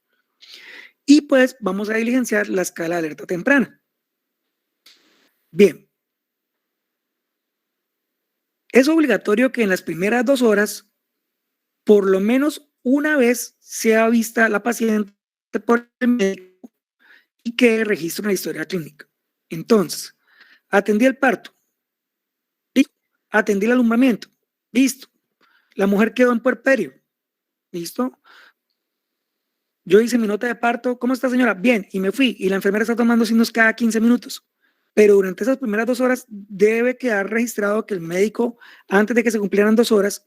Y pues vamos a diligenciar la escala de alerta temprana. Bien. Es obligatorio que en las primeras 2 horas, por lo menos una vez, sea vista la paciente por el médico y que registre una historia clínica. Entonces, atendí el parto, listo. Atendí el alumbramiento, listo. La mujer quedó en puerperio, listo. Yo hice mi nota de parto, ¿cómo está señora? Bien, y me fui, y la enfermera está tomando signos cada 15 minutos. Pero durante esas primeras 2 horas debe quedar registrado que el médico, antes de que se cumplieran 2 horas,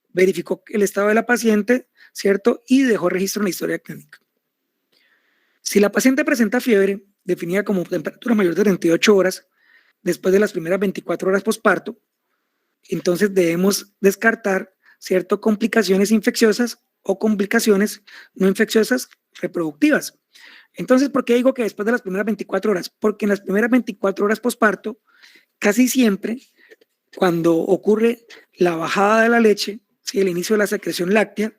verificó el estado de la paciente, ¿cierto? Y dejó registro en la historia clínica. Si la paciente presenta fiebre, definida como temperatura mayor de 38 horas, después de las primeras 24 horas posparto, entonces debemos descartar, ¿cierto?, complicaciones infecciosas o complicaciones no infecciosas reproductivas. Entonces, ¿por qué digo que después de las primeras 24 horas? Porque en las primeras 24 horas posparto, casi siempre, cuando ocurre la bajada de la leche, ¿sí?, el inicio de la secreción láctea,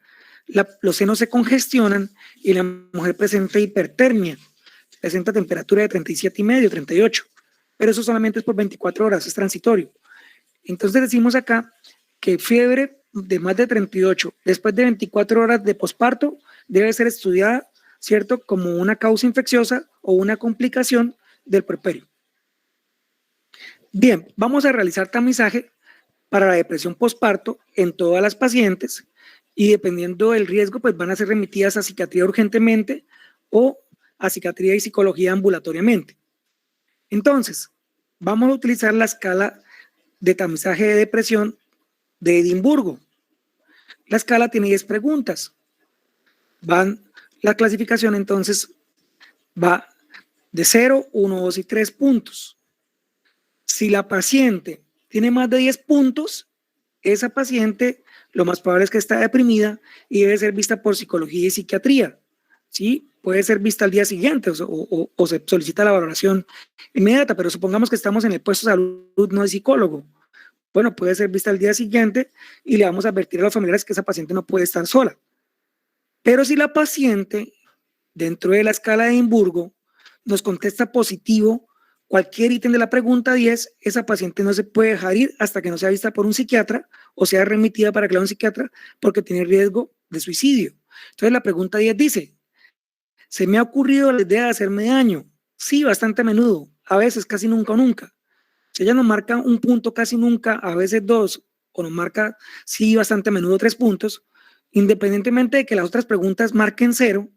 los senos se congestionan y la mujer presenta hipertermia, presenta temperatura de 37,5, 38, pero eso solamente es por 24 horas, es transitorio. Entonces decimos acá que fiebre de más de 38 después de 24 horas de posparto debe ser estudiada, ¿cierto?, como una causa infecciosa o una complicación del puerperio. Bien, vamos a realizar tamizaje para la depresión posparto en todas las pacientes y dependiendo del riesgo, pues van a ser remitidas a psiquiatría urgentemente o a psiquiatría y psicología ambulatoriamente. Entonces, vamos a utilizar la escala de tamizaje de depresión de Edimburgo. La escala tiene 10 preguntas. La clasificación entonces va de 0, 1, 2 y 3 puntos. Si la paciente tiene más de 10 puntos, esa paciente lo más probable es que está deprimida y debe ser vista por psicología y psiquiatría. ¿Sí? Puede ser vista al día siguiente o se solicita la valoración inmediata, pero supongamos que estamos en el puesto de salud, no de psicólogo. Bueno, puede ser vista al día siguiente y le vamos a advertir a los familiares que esa paciente no puede estar sola. Pero si la paciente, dentro de la escala de Edimburgo, nos contesta positivo cualquier ítem de la pregunta 10, esa paciente no se puede dejar ir hasta que no sea vista por un psiquiatra o sea remitida para que la vea un psiquiatra porque tiene riesgo de suicidio. Entonces la pregunta 10 dice, ¿se me ha ocurrido la idea de hacerme daño? Sí, bastante a menudo, a veces casi nunca o nunca. Si ella nos marca un punto casi nunca, a veces 2, o nos marca sí bastante a menudo 3 puntos, independientemente de que las otras preguntas marquen 0,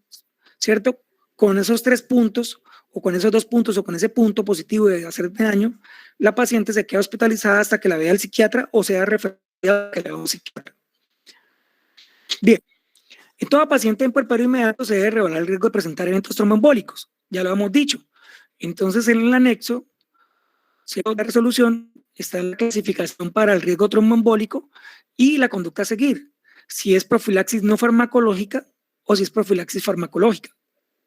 ¿cierto? Con esos 3 puntos, o con esos 2 puntos, o con ese punto positivo de hacerme daño, la paciente se queda hospitalizada hasta que la vea el psiquiatra o sea referida a que la vea un psiquiatra. Bien, en toda paciente en puerperio inmediato se debe revelar el riesgo de presentar eventos tromboembólicos, ya lo hemos dicho. Entonces, en el anexo, la resolución está en la clasificación para el riesgo tromboembólico y la conducta a seguir, si es profilaxis no farmacológica o si es profilaxis farmacológica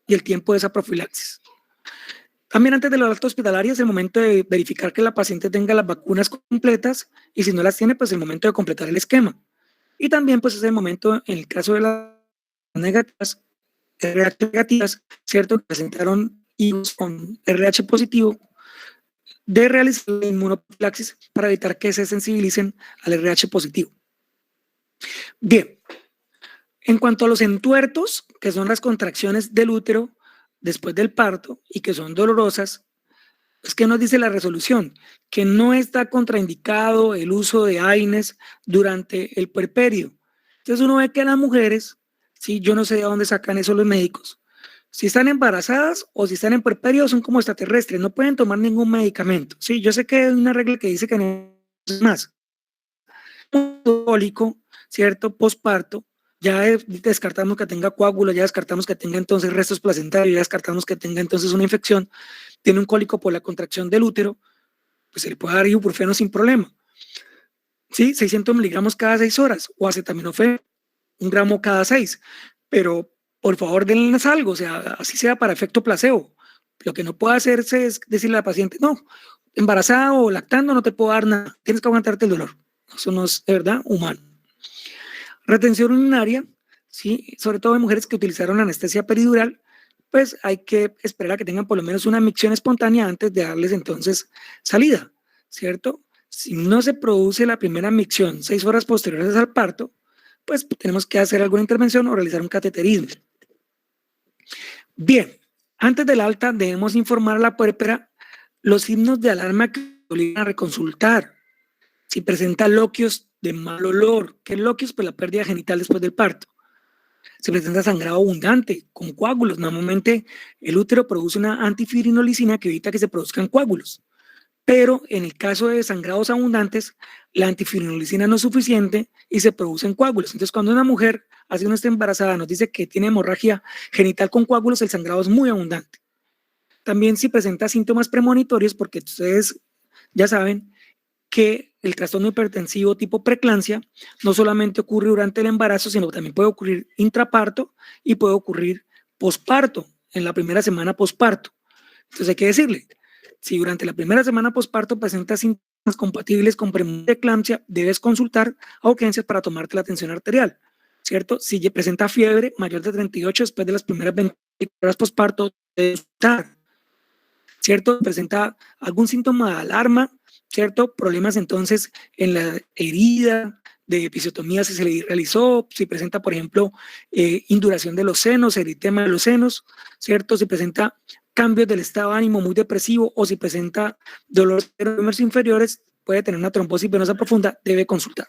y el tiempo de esa profilaxis. También antes de la alta hospitalaria es el momento de verificar que la paciente tenga las vacunas completas y si no las tiene, pues el momento de completar el esquema. Y también pues es el momento, en el caso de las negativas, RH negativas, ¿cierto? Que presentaron hijos con RH positivo, de realizar la inmunoprofilaxis para evitar que se sensibilicen al RH positivo. Bien, en cuanto a los entuertos, que son las contracciones del útero después del parto y que son dolorosas, pues ¿qué nos dice la resolución? Que no está contraindicado el uso de AINES durante el puerperio. Entonces uno ve que las mujeres, ¿sí? Yo no sé de dónde sacan eso los médicos, si están embarazadas o si están en puerperio son como extraterrestres, no pueden tomar ningún medicamento. Sí, yo sé que hay una regla que dice que no es más. Cólico, ¿cierto? Posparto, ya descartamos que tenga coágulos, ya descartamos que tenga entonces restos placentarios, ya descartamos que tenga entonces una infección, tiene un cólico por la contracción del útero, pues se le puede dar ibuprofeno sin problema. Sí, 600 miligramos cada 6 horas o acetaminofén, 1 gramo cada 6, pero por favor denles algo, o sea, así sea para efecto placebo. Lo que no puede hacerse es decirle a la paciente, no, embarazada o lactando no te puedo dar nada, tienes que aguantarte el dolor. Eso no es de verdad humano. Retención urinaria, ¿sí? Sobre todo en mujeres que utilizaron anestesia peridural, pues hay que esperar a que tengan por lo menos una micción espontánea antes de darles entonces salida, ¿cierto? Si no se produce la primera micción 6 horas posteriores al parto, pues tenemos que hacer alguna intervención o realizar un cateterismo. Bien, antes del alta debemos informar a la puérpera los signos de alarma que obligan a reconsultar. Si presenta loquios de mal olor, ¿qué es loquios? Pues la pérdida genital después del parto. Se presenta sangrado abundante con coágulos. Normalmente el útero produce una antifibrinolizina que evita que se produzcan coágulos. Pero en el caso de sangrados abundantes, la antifibrinolizina no es suficiente y se producen coágulos. Entonces, cuando una mujer, así no está embarazada, nos dice que tiene hemorragia genital con coágulos, el sangrado es muy abundante. También si presenta síntomas premonitorios, porque ustedes ya saben que el trastorno hipertensivo tipo preeclampsia no solamente ocurre durante el embarazo, sino que también puede ocurrir intraparto y puede ocurrir posparto, en la primera semana posparto. Entonces hay que decirle, si durante la primera semana posparto presenta síntomas compatibles con preeclampsia, debes consultar a urgencias para tomarte la tensión arterial, ¿cierto? Si presenta fiebre mayor de 38 después de las primeras 20 horas posparto, debes consultar, ¿cierto? Presenta algún síntoma de alarma, ¿cierto? Problemas entonces en la herida de episiotomía si se le realizó, si presenta, por ejemplo, induración de los senos, eritema de los senos, ¿cierto? Si presenta cambios del estado de ánimo muy depresivo o si presenta dolores de los miembros inferiores, puede tener una trombosis venosa profunda, debe consultar.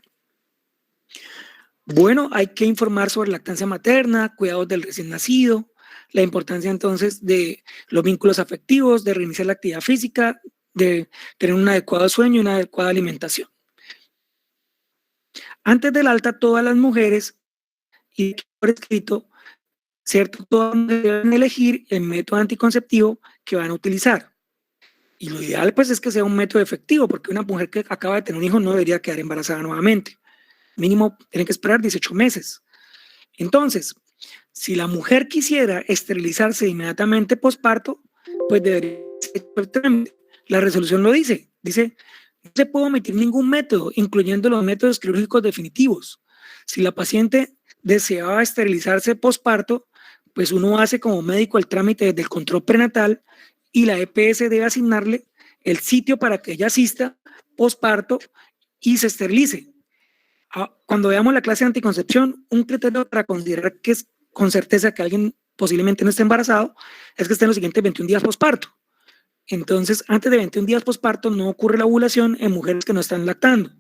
Bueno, hay que informar sobre lactancia materna, cuidados del recién nacido, la importancia entonces de los vínculos afectivos, de reiniciar la actividad física, de tener un adecuado sueño y una adecuada alimentación. Antes del alta, todas las mujeres, y por escrito, ¿cierto? Todas deben elegir el método anticonceptivo que van a utilizar. Y lo ideal pues es que sea un método efectivo, porque una mujer que acaba de tener un hijo no debería quedar embarazada nuevamente. Mínimo tiene que esperar 18 meses. Entonces, si la mujer quisiera esterilizarse inmediatamente posparto, pues debería ser el trámite. La resolución lo dice, no se puede omitir ningún método, incluyendo los métodos quirúrgicos definitivos. Si la paciente deseaba esterilizarse posparto, pues uno hace como médico el trámite desde el control prenatal y la EPS debe asignarle el sitio para que ella asista posparto y se esterilice. Cuando veamos la clase de anticoncepción, un criterio para considerar que es con certeza que alguien posiblemente no esté embarazado es que esté en los siguientes 21 días posparto. Entonces, antes de 21 días posparto no ocurre la ovulación en mujeres que no están lactando.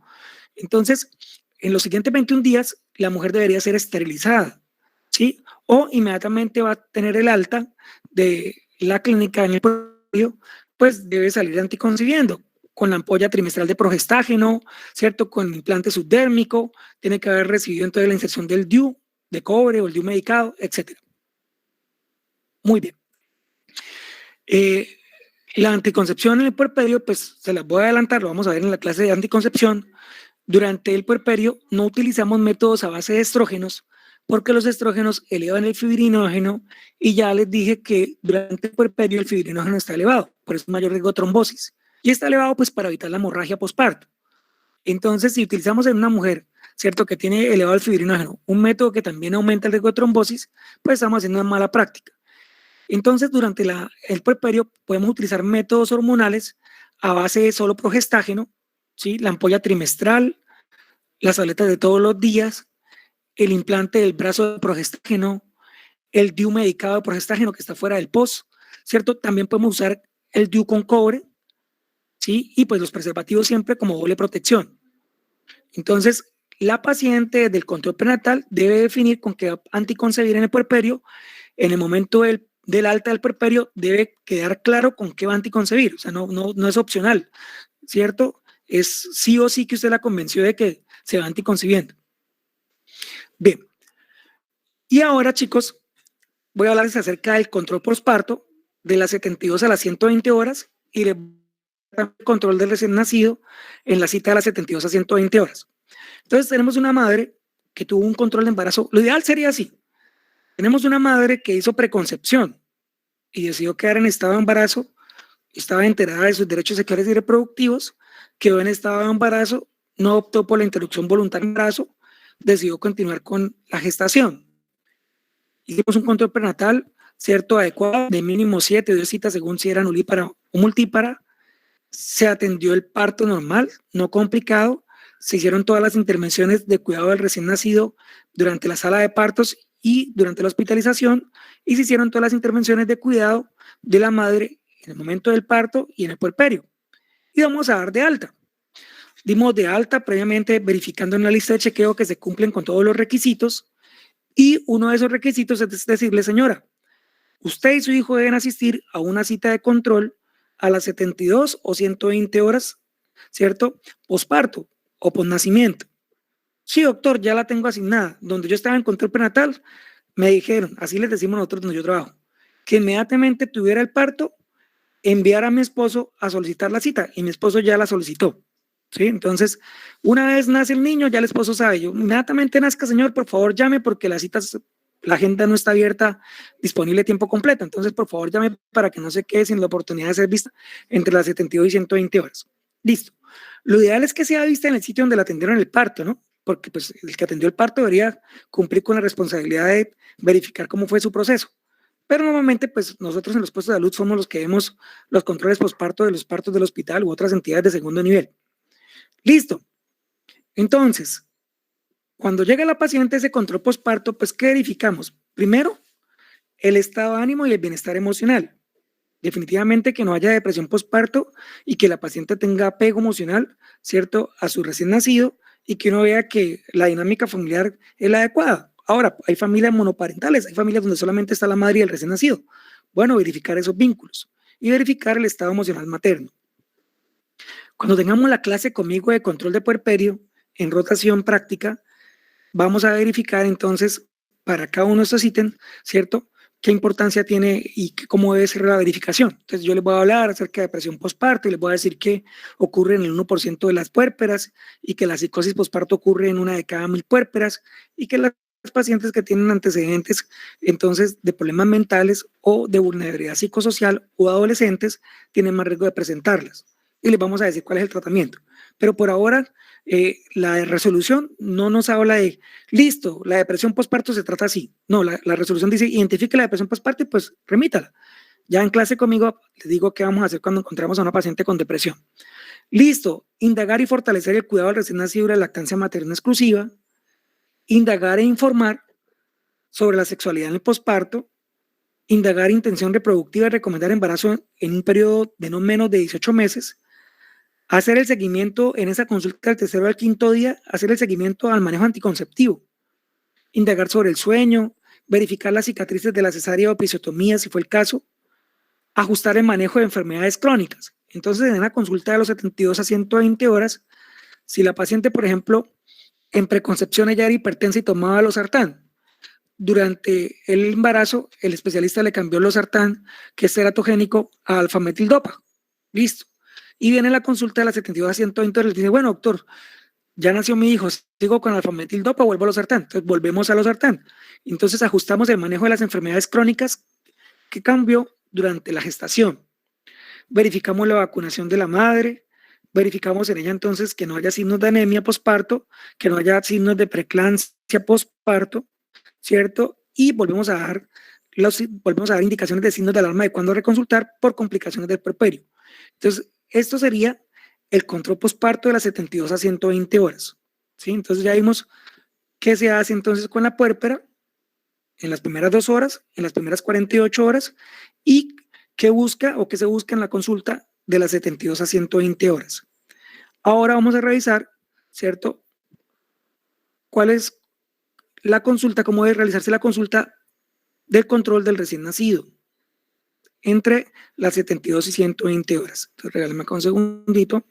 Entonces, en los siguientes 21 días, la mujer debería ser esterilizada, ¿sí? O inmediatamente va a tener el alta de la clínica en el puerperio, pues debe salir anticoncibiendo con la ampolla trimestral de progestágeno, ¿cierto? Con implante subdérmico, tiene que haber recibido entonces la inserción del DIU de cobre o el DIU medicado, etc. Muy bien. La anticoncepción en el puerperio, pues se las voy a adelantar, lo vamos a ver en la clase de anticoncepción. Durante el puerperio no utilizamos métodos a base de estrógenos porque los estrógenos elevan el fibrinógeno y ya les dije que durante el puerperio el fibrinógeno está elevado, por eso es mayor riesgo de trombosis. Y está elevado pues para evitar la hemorragia posparto. Entonces, si utilizamos en una mujer ¿cierto? Que tiene elevado el fibrinógeno, un método que también aumenta el riesgo de trombosis, pues estamos haciendo una mala práctica. Entonces, durante el puerperio podemos utilizar métodos hormonales a base de solo progestágeno, ¿sí? La ampolla trimestral, las tabletas de todos los días, el implante del brazo de progestágeno, el DIU medicado de progestágeno que está fuera del POS, ¿cierto? También podemos usar el DIU con cobre, ¿sí? Y pues los preservativos siempre como doble protección. Entonces, la paciente del control prenatal debe definir con qué anticoncebir en el puerperio. En el momento del alta del puerperio debe quedar claro con qué va a anticoncebir, o sea, no es opcional, ¿cierto? Es sí o sí que usted la convenció de que se va anticoncibiendo. Bien, y ahora, chicos, voy a hablarles acerca del control posparto de las 72 a las 120 horas y el control del recién nacido en la cita de las 72 a 120 horas. Entonces, tenemos una madre que tuvo un control de embarazo. Lo ideal sería así. Tenemos una madre que hizo preconcepción y decidió quedar en estado de embarazo, estaba enterada de sus derechos sexuales y reproductivos, quedó en estado de embarazo, no optó por la interrupción voluntaria del embarazo, decidió continuar con la gestación. Hicimos un control prenatal, ¿cierto? Adecuado, de mínimo 7 o 10 citas según si era nulípara o multípara. Se atendió el parto normal, no complicado. Se hicieron todas las intervenciones de cuidado del recién nacido durante la sala de partos y durante la hospitalización, y se hicieron todas las intervenciones de cuidado de la madre en el momento del parto y en el puerperio. Y vamos a dar de alta. Dimos de alta previamente verificando en la lista de chequeo que se cumplen con todos los requisitos, y uno de esos requisitos es decirle, señora, usted y su hijo deben asistir a una cita de control a las 72 o 120 horas, ¿cierto? Posparto o posnacimiento. Sí, doctor, ya la tengo asignada. Donde yo estaba en control prenatal, me dijeron, así les decimos nosotros donde yo trabajo, que inmediatamente tuviera el parto, enviar a mi esposo a solicitar la cita, y mi esposo ya la solicitó. ¿Sí? Entonces, una vez nace el niño, ya el esposo sabe, yo inmediatamente nazca, señor, por favor llame porque las citas, la agenda no está abierta, disponible tiempo completo. Entonces, por favor llame para que no se quede sin la oportunidad de ser vista entre las 72 y 120 horas. Listo. Lo ideal es que sea vista en el sitio donde la atendieron el parto, ¿no? Porque pues el que atendió el parto debería cumplir con la responsabilidad de verificar cómo fue su proceso. Pero normalmente, pues nosotros en los puestos de salud somos los que vemos los controles posparto de los partos del hospital u otras entidades de segundo nivel. Listo. Entonces, cuando llega la paciente ese control posparto, pues ¿qué verificamos? Primero, el estado de ánimo y el bienestar emocional. Definitivamente que no haya depresión posparto y que la paciente tenga apego emocional, ¿cierto?, a su recién nacido, y que uno vea que la dinámica familiar es la adecuada. Ahora, hay familias monoparentales, hay familias donde solamente está la madre y el recién nacido. Bueno, verificar esos vínculos y verificar el estado emocional materno. Cuando tengamos la clase conmigo de control de puerperio en rotación práctica, vamos a verificar entonces para cada uno de estos ítems, ¿cierto?, qué importancia tiene y cómo debe ser la verificación. Entonces yo les voy a hablar acerca de depresión posparto y les voy a decir que ocurre en el 1% de las puérperas y que la psicosis posparto ocurre en 1 de cada 1000 puérperas y que las pacientes que tienen antecedentes entonces de problemas mentales o de vulnerabilidad psicosocial o adolescentes tienen más riesgo de presentarlas. Y les vamos a decir cuál es el tratamiento. Pero por ahora, la resolución no nos habla de, listo, la depresión postparto se trata así. No, la resolución dice, identifique la depresión postparto y pues remítala. Ya en clase conmigo les digo qué vamos a hacer cuando encontramos a una paciente con depresión. Listo, indagar y fortalecer el cuidado del recién nacido y la lactancia materna exclusiva, indagar e informar sobre la sexualidad en el posparto, indagar intención reproductiva y recomendar embarazo en un periodo de no menos de 18 meses, hacer el seguimiento en esa consulta del 3º al 5º día, hacer el seguimiento al manejo anticonceptivo, indagar sobre el sueño, verificar las cicatrices de la cesárea o episiotomía si fue el caso, ajustar el manejo de enfermedades crónicas. Entonces, en la consulta de los 72 a 120 horas, si la paciente, por ejemplo, en preconcepción ella era hipertensa y tomaba losartán, durante el embarazo el especialista le cambió losartán, que es teratogénico, a alfametildopa. Listo. Y viene la consulta de las 72 a 120 horas y le dice, bueno, doctor, ya nació mi hijo, sigo con alfametildopa, vuelvo a losartán. Entonces volvemos a losartán. Entonces ajustamos el manejo de las enfermedades crónicas que cambió durante la gestación. Verificamos la vacunación de la madre, verificamos en ella entonces que no haya signos de anemia posparto, que no haya signos de preeclampsia posparto, ¿cierto? Y volvemos a dar indicaciones de signos de alarma de cuándo reconsultar por complicaciones del puerperio. Entonces, esto sería el control posparto de las 72 a 120 horas, ¿sí? Entonces ya vimos qué se hace entonces con la puérpera en las primeras 2 horas, en las primeras 48 horas, y qué busca o qué se busca en la consulta de las 72 a 120 horas. Ahora vamos a revisar, ¿cierto? ¿Cuál es la consulta, cómo debe realizarse la consulta del control del recién nacido entre las 72 y 120 horas? Entonces, regálame acá un segundito.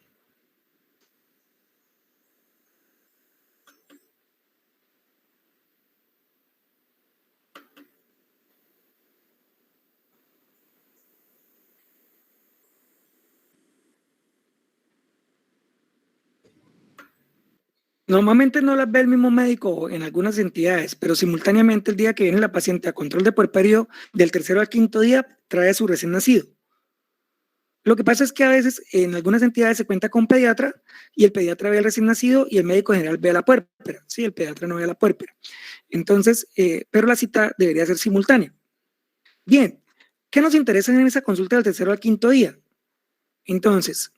Normalmente no las ve el mismo médico en algunas entidades, pero simultáneamente el día que viene la paciente a control de puerperio del tercero al quinto día, trae a su recién nacido. Lo que pasa es que a veces en algunas entidades se cuenta con pediatra y el pediatra ve al recién nacido y el médico general ve a la puérpera. Sí, el pediatra no ve a la puérpera. Entonces, pero la cita debería ser simultánea. Bien, ¿qué nos interesa en esa consulta del tercero al quinto día? Entonces,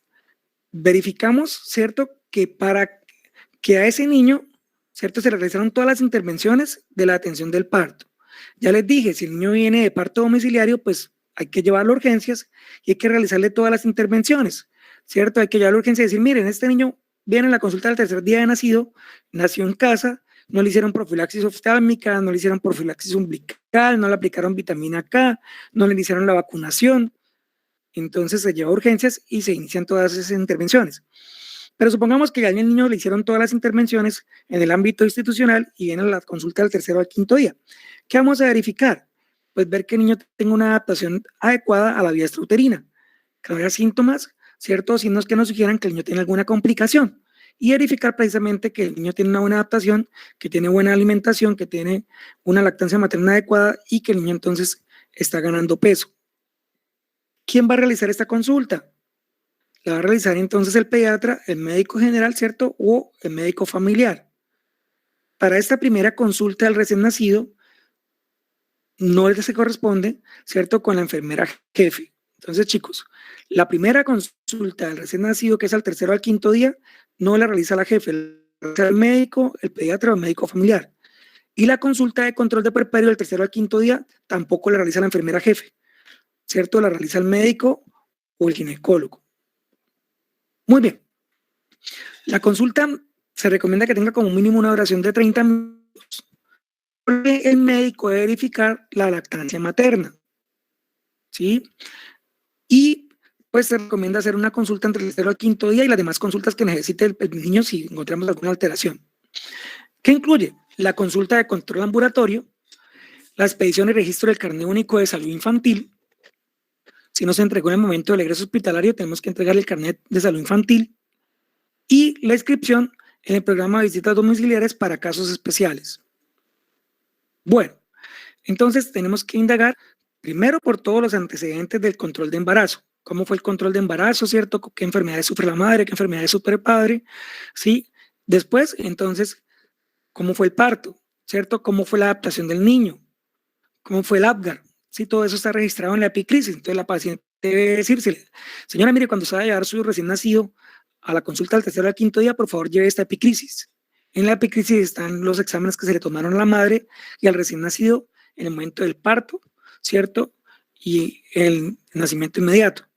verificamos, ¿cierto?, que para que a ese niño, ¿cierto?, se le realizaron todas las intervenciones de la atención del parto. Ya les dije, si el niño viene de parto domiciliario, pues hay que llevarlo a urgencias y hay que realizarle todas las intervenciones, ¿cierto? Hay que llevarlo a urgencias y decir, miren, este niño viene a la consulta del tercer día de nacido, nació en casa, no le hicieron profilaxis oftálmica, no le hicieron profilaxis umbilical, no le aplicaron vitamina K, no le hicieron la vacunación. Entonces se lleva a urgencias y se inician todas esas intervenciones. Pero supongamos que al niño le hicieron todas las intervenciones en el ámbito institucional y viene a la consulta del tercero al quinto día. ¿Qué vamos a verificar? Pues ver que el niño tenga una adaptación adecuada a la vía extrauterina, que no haya síntomas, ciertos signos que nos sugieran que el niño tiene alguna complicación y verificar precisamente que el niño tiene una buena adaptación, que tiene buena alimentación, que tiene una lactancia materna adecuada y que el niño entonces está ganando peso. ¿Quién va a realizar esta consulta? La va a realizar entonces el pediatra, el médico general, ¿cierto? O el médico familiar. Para esta primera consulta del recién nacido, no se corresponde, ¿cierto?, con la enfermera jefe. Entonces, chicos, la primera consulta del recién nacido, que es al tercero al quinto día, no la realiza la jefe, la realiza el médico, el pediatra o el médico familiar. Y la consulta de control de puerperio del tercero al quinto día tampoco la realiza la enfermera jefe, ¿cierto? La realiza el médico o el ginecólogo. Muy bien. La consulta se recomienda que tenga como mínimo una duración de 30 minutos. Porque el médico debe verificar la lactancia materna, ¿sí? Y pues se recomienda hacer una consulta entre el tercero al quinto día y las demás consultas que necesite el niño si encontramos alguna alteración. ¿Qué incluye? La consulta de control ambulatorio, la expedición y registro del carnet único de salud infantil. Si no se entregó en el momento del egreso hospitalario, tenemos que entregar el carnet de salud infantil y la inscripción en el programa de visitas domiciliares para casos especiales. Bueno, entonces tenemos que indagar primero por todos los antecedentes del control de embarazo. ¿Cómo fue el control de embarazo, cierto? ¿Qué enfermedades sufre la madre? ¿Qué enfermedades sufre el padre? ¿Sí? Después, entonces, ¿cómo fue el parto? ¿Cierto? ¿Cómo fue la adaptación del niño? ¿Cómo fue el Apgar? Sí, todo eso está registrado en la epicrisis. Entonces la paciente debe decírsele, señora, mire, cuando se va a llevar su recién nacido a la consulta del tercero al quinto día, por favor, lleve esta epicrisis. En la epicrisis están los exámenes que se le tomaron a la madre y al recién nacido en el momento del parto, ¿cierto? Y el nacimiento inmediato.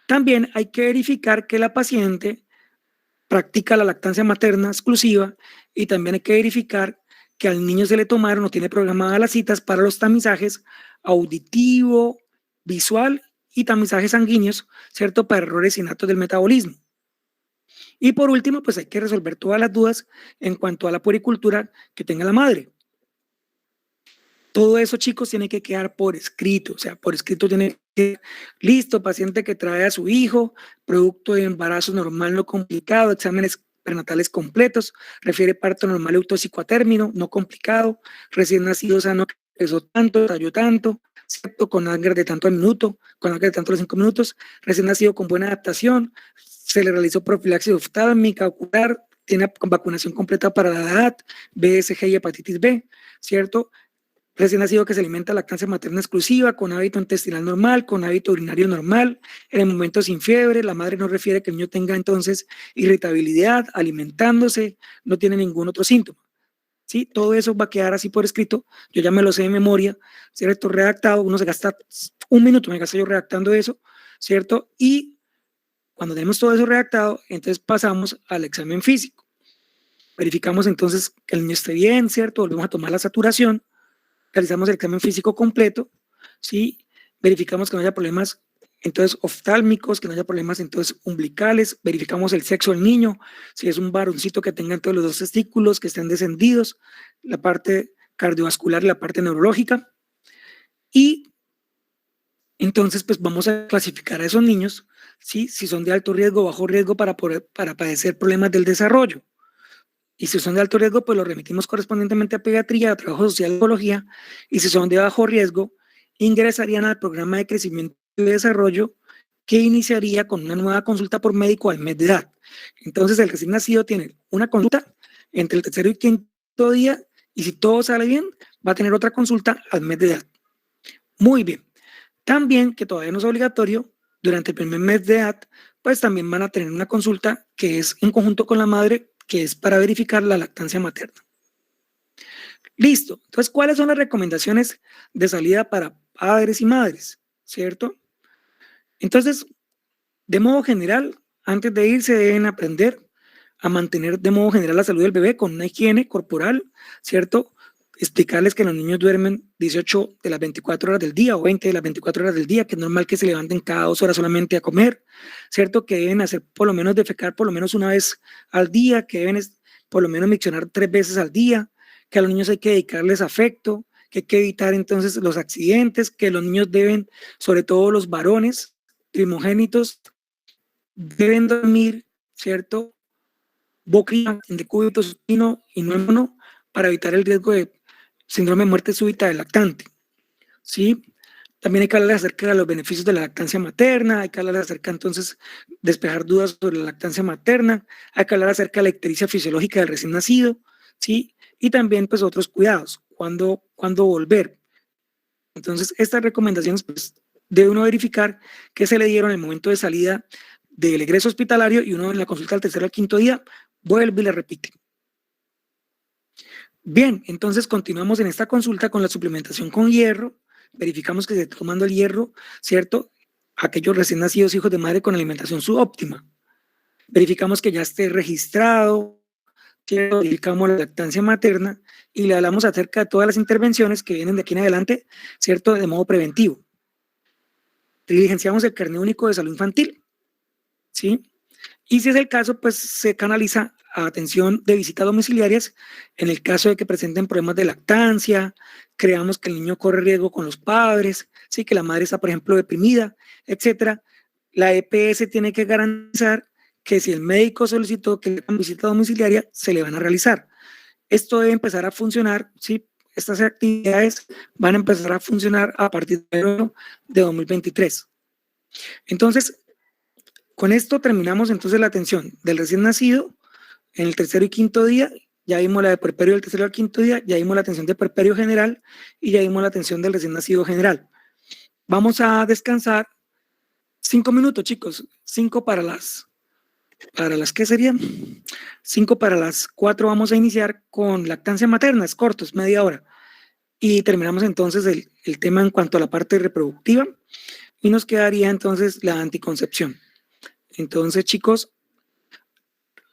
También hay que verificar que la paciente practica la lactancia materna exclusiva y también hay que verificar que al niño se le tomaron o tiene programadas las citas para los tamizajes auditivo, visual y tamizajes sanguíneos, ¿cierto? Para errores innatos del metabolismo. Y por último, pues hay que resolver todas las dudas en cuanto a la puericultura que tenga la madre. Todo eso, chicos, tiene que quedar por escrito, o sea, por escrito tiene que listo, paciente que trae a su hijo, producto de embarazo normal no complicado, exámenes prenatales completos, refiere parto normal eutóxico a término, no complicado, recién nacido sano que pesó tanto, talló tanto, ¿cierto? Con Anger de tanto al minuto, con Anger de tanto a los 5 minutos, recién nacido con buena adaptación, se le realizó profilaxis oftálmica, ocular, tiene vacunación completa para la edad, BSG y hepatitis B, ¿cierto? Recién nacido que se alimenta lactancia materna exclusiva, con hábito intestinal normal, con hábito urinario normal, en el momento sin fiebre, la madre no refiere que el niño tenga entonces irritabilidad, alimentándose, no tiene ningún otro síntoma. ¿Sí? Todo eso va a quedar así por escrito, yo ya me lo sé de memoria, ¿cierto? Redactado, uno se gasta un minuto, me gasto yo redactando eso, ¿cierto? Y cuando tenemos todo eso redactado, entonces pasamos al examen físico. Verificamos entonces que el niño esté bien, ¿cierto? Volvemos a tomar la saturación, realizamos el examen físico completo, ¿sí? Verificamos que no haya problemas entonces oftálmicos, que no haya problemas entonces umbilicales, verificamos el sexo del niño, si es un varoncito que tenga todos los dos testículos, que estén descendidos, la parte cardiovascular y la parte neurológica, y entonces pues vamos a clasificar a esos niños, ¿sí? Si son de alto riesgo o bajo riesgo para padecer problemas del desarrollo. Y si son de alto riesgo, pues los remitimos correspondientemente a pediatría, a trabajo social y ecología, y si son de bajo riesgo, ingresarían al programa de crecimiento y desarrollo que iniciaría con una nueva consulta por médico al mes de edad. Entonces el recién nacido tiene una consulta entre el tercero y quinto día, y si todo sale bien, va a tener otra consulta al mes de edad. Muy bien. También, que todavía no es obligatorio, durante el primer mes de edad, pues también van a tener una consulta que es en conjunto con la madre, que es para verificar la lactancia materna. Listo. Entonces, ¿cuáles son las recomendaciones de salida para padres y madres? ¿Cierto? Entonces, de modo general, antes de irse deben aprender a mantener de modo general la salud del bebé con una higiene corporal, ¿cierto? Explicarles que los niños duermen 18 de las 24 horas del día o 20 de las 24 horas del día, que es normal que se levanten cada 2 horas solamente a comer, ¿cierto? Que deben hacer por lo menos defecar por lo menos una vez al día, que deben por lo menos miccionar 3 veces al día, que a los niños hay que dedicarles afecto, que hay que evitar entonces los accidentes, que los niños deben, sobre todo los varones primogénitos, deben dormir, ¿cierto? Boca en decúbito supino y no en mono, para evitar el riesgo de síndrome de muerte súbita del lactante, ¿sí? También hay que hablar acerca de los beneficios de la lactancia materna, hay que hablar acerca entonces, despejar dudas sobre la lactancia materna, hay que hablar acerca de la ictericia fisiológica del recién nacido, ¿sí? Y también pues otros cuidados, cuándo volver. Entonces estas recomendaciones pues debe uno verificar que se le dieron en el momento de salida del egreso hospitalario, y uno en la consulta del tercer al quinto día vuelve y le repite. Bien, entonces continuamos en esta consulta con la suplementación con hierro. Verificamos que se está tomando el hierro, ¿cierto? Aquellos recién nacidos hijos de madre con alimentación subóptima. Verificamos que ya esté registrado, ¿cierto? Verificamos la lactancia materna y le hablamos acerca de todas las intervenciones que vienen de aquí en adelante, ¿cierto? De modo preventivo. Diligenciamos el carnet único de salud infantil, ¿sí? Y si es el caso, pues se canaliza a atención de visitas domiciliarias en el caso de que presenten problemas de lactancia, creamos que el niño corre riesgo con los padres, ¿sí? Que la madre está, por ejemplo, deprimida, etcétera. La EPS tiene que garantizar que si el médico solicitó que le hagan visita domiciliaria, se le van a realizar. Esto debe empezar a funcionar, ¿sí? Estas actividades van a empezar a funcionar a partir de enero de 2023. Entonces, con esto terminamos entonces la atención del recién nacido en el tercero y quinto día. Ya vimos la de puerperio del tercero al quinto día, ya vimos la atención de puerperio general y ya vimos la atención del recién nacido general. Vamos a descansar 5 minutos, chicos. 5 para las ¿qué serían? 5 para las 4 vamos a iniciar con lactancia materna, es corto, es media hora. Y terminamos entonces el tema en cuanto a la parte reproductiva y nos quedaría entonces la anticoncepción. Entonces, chicos,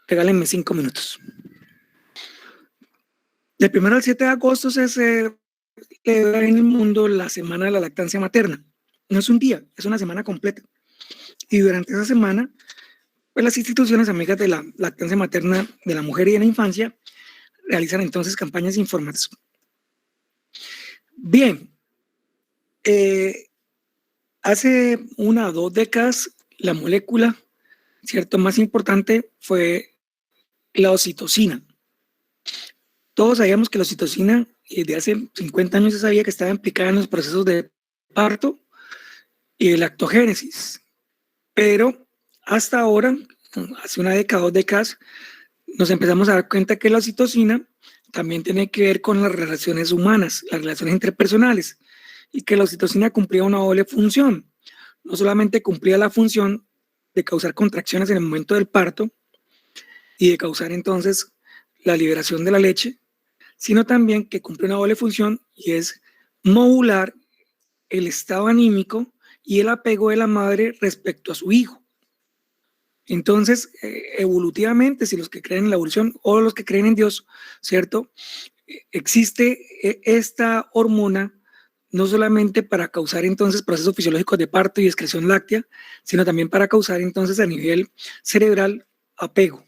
regálenme 5 minutos. Del 1 al 7 de agosto se celebra en el mundo la Semana de la Lactancia Materna. No es un día, es una semana completa. Y durante esa semana, pues las instituciones amigas de la lactancia materna de la mujer y de la infancia realizan entonces campañas informativas. Bien, hace 1 o 2 décadas la molécula, ¿cierto?, más importante fue la oxitocina. Todos sabíamos que la oxitocina, desde hace 50 años se sabía que estaba implicada en los procesos de parto y de lactogénesis, pero hasta ahora, hace una década, 2 décadas, nos empezamos a dar cuenta que la oxitocina también tiene que ver con las relaciones humanas, las relaciones interpersonales, y que la oxitocina cumplía una doble función. No solamente cumplía la función de causar contracciones en el momento del parto y de causar entonces la liberación de la leche, sino también que cumple una doble función y es modular el estado anímico y el apego de la madre respecto a su hijo. Entonces, evolutivamente, si los que creen en la evolución o los que creen en Dios, ¿cierto? Existe esta hormona no solamente para causar entonces procesos fisiológicos de parto y excreción láctea, sino también para causar entonces a nivel cerebral apego.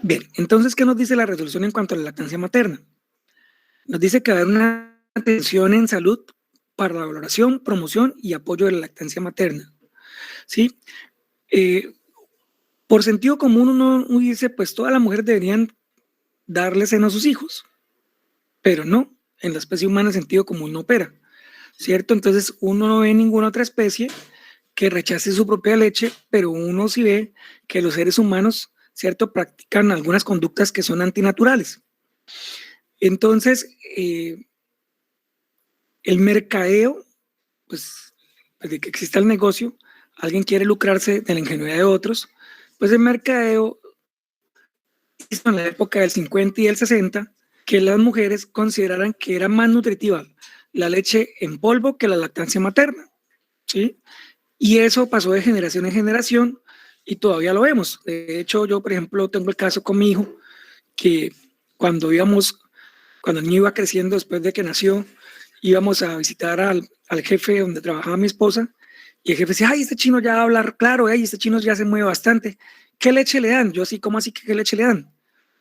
Bien, entonces, ¿qué nos dice la resolución en cuanto a la lactancia materna? Nos dice que va a haber una atención en salud para la valoración, promoción y apoyo de la lactancia materna. ¿Sí? Por sentido común uno dice, pues todas las mujeres deberían darle seno a sus hijos, pero no, en la especie humana el sentido común no opera, ¿cierto? Entonces uno no ve ninguna otra especie que rechace su propia leche, pero uno sí ve que los seres humanos, ¿cierto?, practican algunas conductas que son antinaturales. Entonces, el mercadeo, pues, de que exista el negocio, alguien quiere lucrarse de la ingenuidad de otros, pues el mercadeo hizo en la época del 50 y del 60 que las mujeres consideraran que era más nutritiva la leche en polvo que la lactancia materna, ¿sí? Y eso pasó de generación en generación y todavía lo vemos. De hecho, yo, por ejemplo, tengo el caso con mi hijo, que cuando el niño iba creciendo después de que nació, íbamos a visitar al jefe donde trabajaba mi esposa, y el jefe decía, ay, este chino ya va a hablar claro, este chino ya se mueve bastante. ¿Qué leche le dan? Yo así, ¿cómo así que qué leche le dan?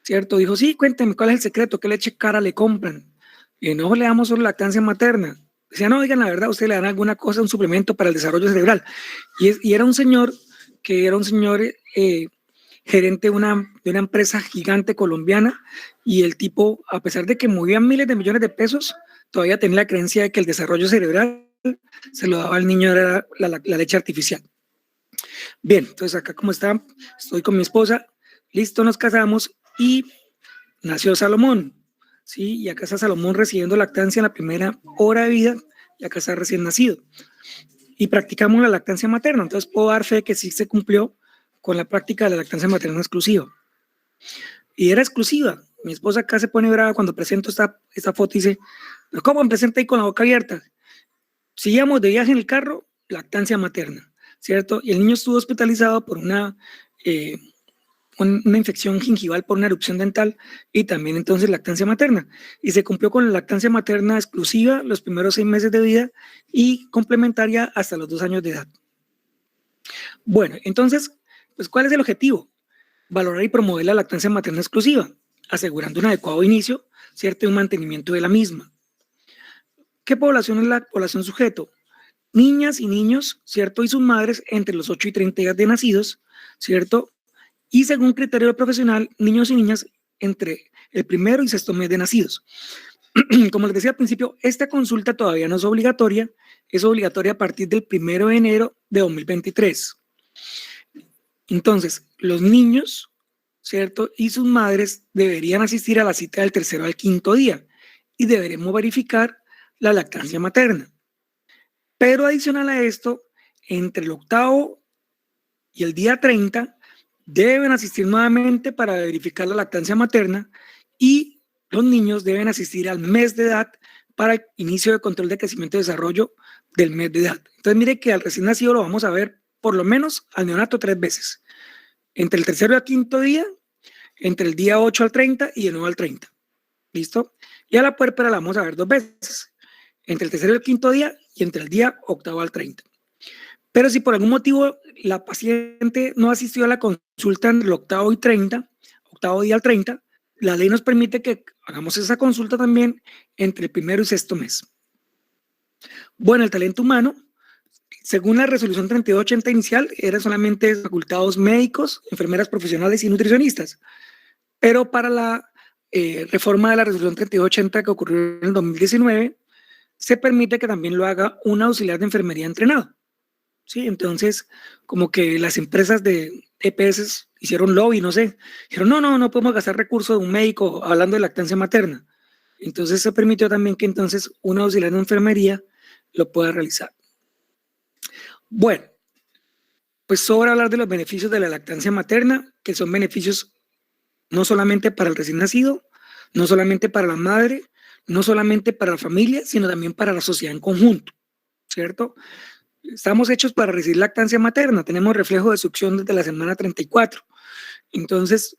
¿Cierto? Dijo, sí, cuénteme, ¿cuál es el secreto? ¿Qué leche cara le compran? Y no le damos solo lactancia materna. Decía, no, digan la verdad, usted le dan alguna cosa, un suplemento para el desarrollo cerebral. Y era un señor gerente de una empresa gigante colombiana, y el tipo, a pesar de que movía miles de millones de pesos, todavía tenía la creencia de que el desarrollo cerebral se lo daba al niño, era la leche artificial. Bien, entonces acá como está, estoy con mi esposa, listo, nos casamos y nació Salomón, ¿sí? Y acá está Salomón recibiendo lactancia en la primera hora de vida, y acá está recién nacido. Y practicamos la lactancia materna, entonces puedo dar fe que sí se cumplió con la práctica de la lactancia materna exclusiva. Y era exclusiva. Mi esposa acá se pone brava cuando presento esta foto y dice, ¿cómo me presenta ahí con la boca abierta? Si íbamos de viaje en el carro, lactancia materna, ¿cierto? Y el niño estuvo hospitalizado por una infección gingival, por una erupción dental, y también entonces lactancia materna. Y se cumplió con la lactancia materna exclusiva los primeros 6 meses de vida y complementaria hasta los 2 años de edad. Bueno, entonces, pues, ¿cuál es el objetivo? Valorar y promover la lactancia materna exclusiva, asegurando un adecuado inicio, ¿cierto? Y un mantenimiento de la misma. ¿Qué población es la población sujeto? Niñas y niños, ¿cierto? Y sus madres entre los 8 y 30 días de nacidos, ¿cierto? Y según criterio profesional, niños y niñas entre el primero y sexto mes de nacidos. Como les decía al principio, esta consulta todavía no es obligatoria a partir del 1 de enero de 2023. Entonces, los niños, ¿cierto? Y sus madres deberían asistir a la cita del 3.º al 5.º día y deberemos verificar la lactancia materna. Pero adicional a esto, entre el 8.º y el día 30, deben asistir nuevamente para verificar la lactancia materna, y los niños deben asistir al mes de edad para el inicio de control de crecimiento y desarrollo del mes de edad. Entonces, mire que al recién nacido lo vamos a ver por lo menos al neonato 3 veces. Entre el 3.º y el 5.º día, entre el día 8 al 30 y de nuevo al 30. ¿Listo? Y a la puérpera la vamos a ver 2 veces. Entre el 3.º y el 5.º día y entre el día 8.º al 30. Pero si por algún motivo la paciente no asistió a la consulta entre el 8.º y 30, 8.º día al 30, la ley nos permite que hagamos esa consulta también entre el 1.º y 6.º mes. Bueno, el talento humano, según la resolución 3280 inicial, eran solamente facultados médicos, enfermeras profesionales y nutricionistas. Pero para la reforma de la resolución 3280 que ocurrió en el 2019, se permite que también lo haga un auxiliar de enfermería entrenado. ¿sí? Entonces, como que las empresas de EPS hicieron lobby, no sé, dijeron, no podemos gastar recursos de un médico hablando de lactancia materna. Entonces se permitió también que entonces una auxiliar de enfermería lo pueda realizar. Bueno, pues sobra hablar de los beneficios de la lactancia materna, que son beneficios no solamente para el recién nacido, no solamente para la madre, no solamente para la familia, sino también para la sociedad en conjunto, ¿cierto? Estamos hechos para recibir lactancia materna, tenemos reflejo de succión desde la semana 34. Entonces,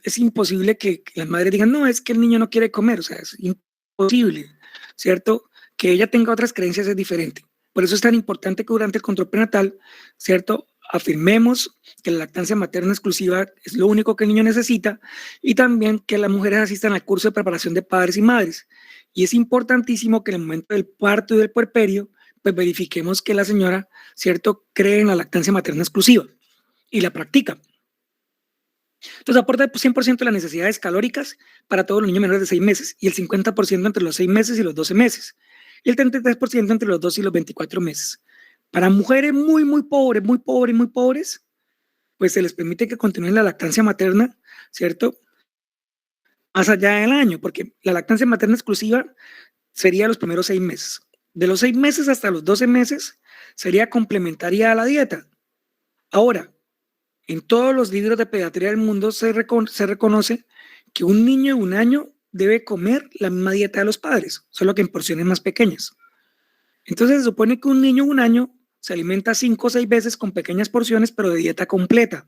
es imposible que las madres digan, no, es que el niño no quiere comer, o sea, es imposible, ¿cierto? Que ella tenga otras creencias es diferente. Por eso es tan importante que durante el control prenatal, ¿cierto? Afirmemos que la lactancia materna exclusiva es lo único que el niño necesita y también que las mujeres asistan al curso de preparación de padres y madres. Y es importantísimo que en el momento del parto y del puerperio, pues verifiquemos que la señora, ¿cierto?, cree en la lactancia materna exclusiva y la practica. Entonces aporta el 100% de las necesidades calóricas para todos los niños menores de 6 meses y el 50% entre los 6 meses y los 12 meses y el 33% entre los 2 y los 24 meses. Para mujeres muy pobres, pues se les permite que continúen la lactancia materna, ¿cierto? Más allá del año, porque la lactancia materna exclusiva sería los primeros 6 meses. De los 6 meses hasta los 12 meses sería complementaria a la dieta. Ahora, en todos los libros de pediatría del mundo se reconoce que un niño de 1 año debe comer la misma dieta de los padres, solo que en porciones más pequeñas. Entonces se supone que un niño de 1 año se alimenta 5 o 6 veces con pequeñas porciones, pero de dieta completa,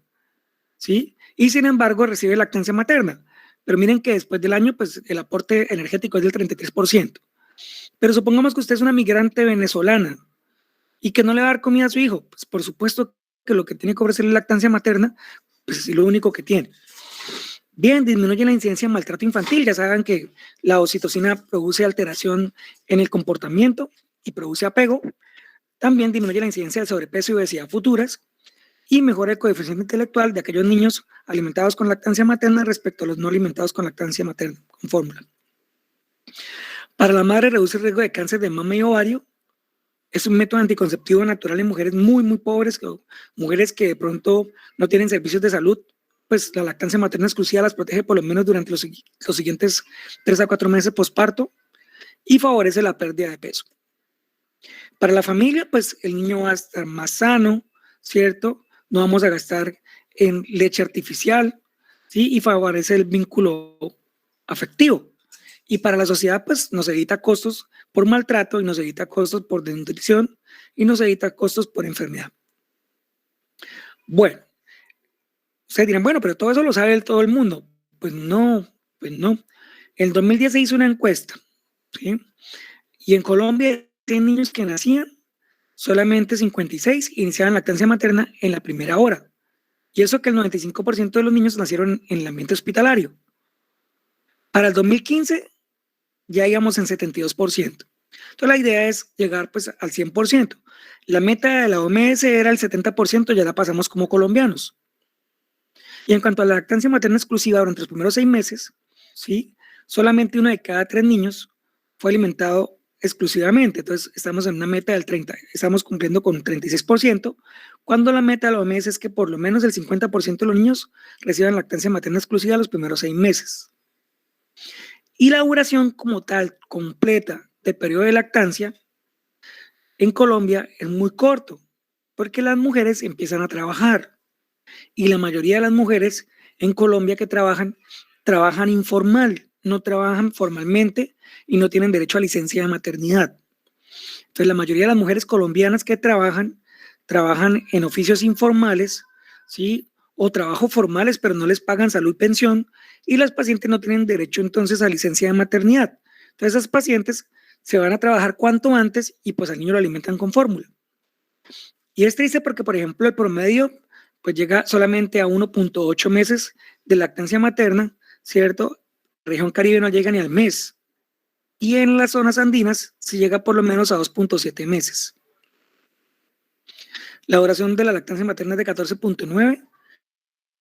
¿sí? Y sin embargo recibe lactancia materna. Pero miren que después del año, pues el aporte energético es del 33%. Pero supongamos que usted es una migrante venezolana y que no le va a dar comida a su hijo. Pues por supuesto que lo que tiene que ofrecerle lactancia materna, pues es lo único que tiene. Bien, disminuye la incidencia de maltrato infantil. Ya saben que la oxitocina produce alteración en el comportamiento y produce apego. También disminuye la incidencia de sobrepeso y obesidad futuras y mejora el coeficiente intelectual de aquellos niños alimentados con lactancia materna respecto a los no alimentados con lactancia materna, con fórmula. Para la madre reduce el riesgo de cáncer de mama y ovario. Es un método anticonceptivo natural en mujeres muy pobres, mujeres que de pronto no tienen servicios de salud. Pues la lactancia materna exclusiva las protege por lo menos durante los siguientes 3 a 4 meses posparto y favorece la pérdida de peso. Para la familia, pues el niño va a estar más sano, ¿cierto? No vamos a gastar en leche artificial, ¿sí? Y favorece el vínculo afectivo. Y para la sociedad, pues nos evita costos por maltrato y nos evita costos por desnutrición y nos evita costos por enfermedad. Bueno, ustedes dirán, bueno, pero todo eso lo sabe todo el mundo. Pues no. En 2010 se hizo una encuesta, ¿sí? Y en Colombia, 100 niños que nacían, solamente 56 iniciaban lactancia materna en la primera hora. Y eso que el 95% de los niños nacieron en el ambiente hospitalario. Para el 2015 ya íbamos en 72%. Entonces la idea es llegar pues al 100%. La meta de la OMS era el 70%, ya la pasamos como colombianos. Y en cuanto a la lactancia materna exclusiva durante los primeros 6 meses, ¿sí? Solamente 1 de cada 3 niños fue alimentado exclusivamente. Entonces estamos en una meta del 30%, estamos cumpliendo con un 36%, cuando la meta de la OMS es que por lo menos el 50% de los niños reciban lactancia materna exclusiva los primeros 6 meses. Y la duración como tal, completa, del periodo de lactancia en Colombia es muy corto, porque las mujeres empiezan a trabajar. Y la mayoría de las mujeres en Colombia que trabajan informal, no trabajan formalmente y no tienen derecho a licencia de maternidad. Entonces la mayoría de las mujeres colombianas que trabajan en oficios informales, ¿sí? O trabajos formales, pero no les pagan salud y pensión, y las pacientes no tienen derecho entonces a licencia de maternidad. Entonces esas pacientes se van a trabajar cuanto antes y pues al niño lo alimentan con fórmula. Y es triste porque, por ejemplo, el promedio pues llega solamente a 1.8 meses de lactancia materna, ¿cierto? La región Caribe no llega ni al mes. Y en las zonas andinas se llega por lo menos a 2.7 meses. La duración de la lactancia materna es de 14.9,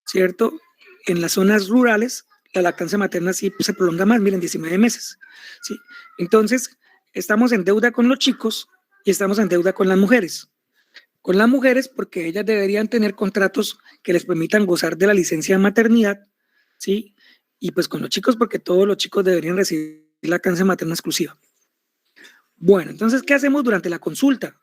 ¿cierto? En las zonas rurales, la lactancia materna sí se prolonga más, miren, 19 meses, ¿sí? Entonces, estamos en deuda con los chicos y estamos en deuda con las mujeres. con las mujeres porque ellas deberían tener contratos que les permitan gozar de la licencia de maternidad, ¿sí? Y pues con los chicos porque todos los chicos deberían recibir lactancia materna exclusiva. Bueno, entonces, ¿qué hacemos durante la consulta?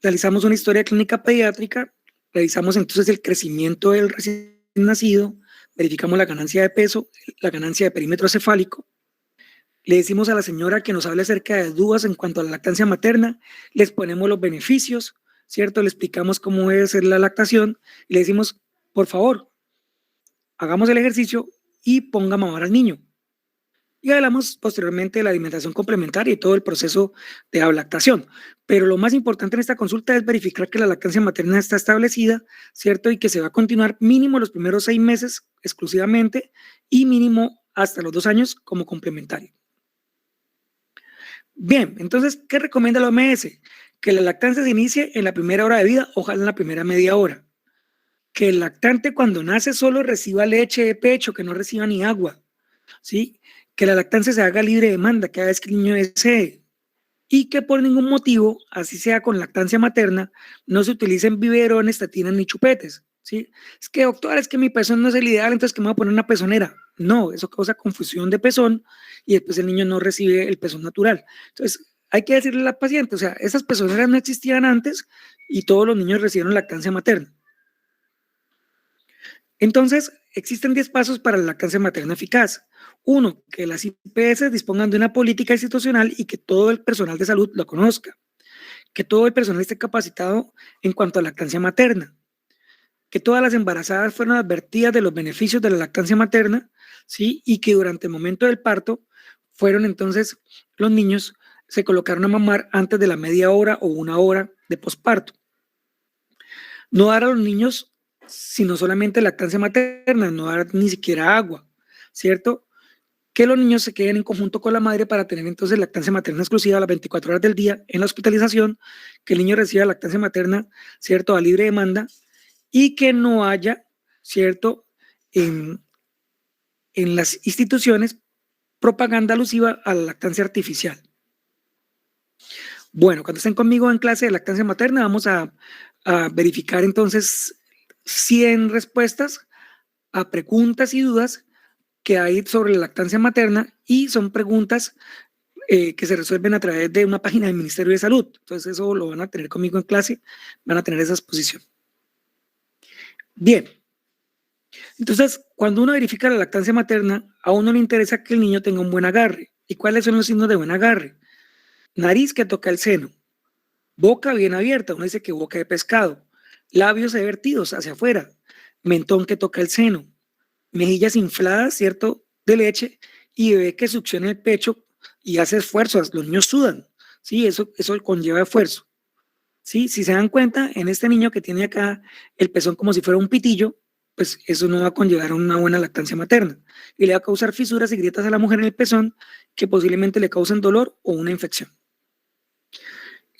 Realizamos una historia clínica pediátrica, revisamos entonces el crecimiento del recién nacido, verificamos la ganancia de peso, la ganancia de perímetro cefálico, le decimos a la señora que nos hable acerca de dudas en cuanto a la lactancia materna, les ponemos los beneficios, ¿cierto? Le explicamos cómo debe ser la lactación y le decimos, por favor, hagamos el ejercicio y ponga a mamar al niño. Y hablamos posteriormente de la alimentación complementaria y todo el proceso de la lactación. Pero lo más importante en esta consulta es verificar que la lactancia materna está establecida, ¿cierto? Y que se va a continuar mínimo los primeros 6 meses exclusivamente y mínimo hasta los 2 años como complementario. Bien, entonces, ¿qué recomienda la OMS? Que la lactancia se inicie en la primera hora de vida, ojalá en la primera media hora. Que el lactante cuando nace solo reciba leche de pecho, que no reciba ni agua, ¿sí? Que la lactancia se haga libre de demanda cada vez que el niño desee. Y que por ningún motivo, así sea con lactancia materna, no se utilicen biberones, estatinas ni chupetes, ¿sí? Es que, doctor, es que mi pezón no es el ideal, entonces que me voy a poner una pezonera. No, eso causa confusión de pezón y después el niño no recibe el pezón natural. Entonces, hay que decirle a la paciente, o sea, esas pezoneras no existían antes y todos los niños recibieron lactancia materna. Entonces, existen 10 pasos para la lactancia materna eficaz. 1, que las IPS dispongan de una política institucional y que todo el personal de salud lo conozca. Que todo el personal esté capacitado en cuanto a lactancia materna. Que todas las embarazadas fueron advertidas de los beneficios de la lactancia materna, ¿sí? Y que durante el momento del parto fueron entonces los niños se colocaron a mamar antes de la media hora o 1 hora de posparto. No dar a los niños sino solamente lactancia materna, no dar ni siquiera agua, ¿cierto? Que los niños se queden en conjunto con la madre para tener entonces lactancia materna exclusiva a las 24 horas del día en la hospitalización, que el niño reciba lactancia materna, ¿cierto?, a libre demanda y que no haya, ¿cierto?, en las instituciones propaganda alusiva a la lactancia artificial. Bueno, cuando estén conmigo en clase de lactancia materna, vamos a verificar entonces 100 respuestas a preguntas y dudas que hay sobre la lactancia materna y son preguntas que se resuelven a través de una página del Ministerio de Salud. Entonces eso lo van a tener conmigo en clase, van a tener esa exposición. Bien, entonces cuando uno verifica la lactancia materna, a uno le interesa que el niño tenga un buen agarre. ¿Y cuáles son los signos de buen agarre? Nariz que toca el seno, boca bien abierta, uno dice que boca de pescado, labios vertidos hacia afuera, mentón que toca el seno, mejillas infladas, ¿cierto?, de leche y bebé que succiona el pecho y hace esfuerzos, los niños sudan, ¿sí? Eso conlleva esfuerzo, ¿sí? Si se dan cuenta, en este niño que tiene acá el pezón como si fuera un pitillo, pues eso no va a conllevar una buena lactancia materna y le va a causar fisuras y grietas a la mujer en el pezón que posiblemente le causen dolor o una infección.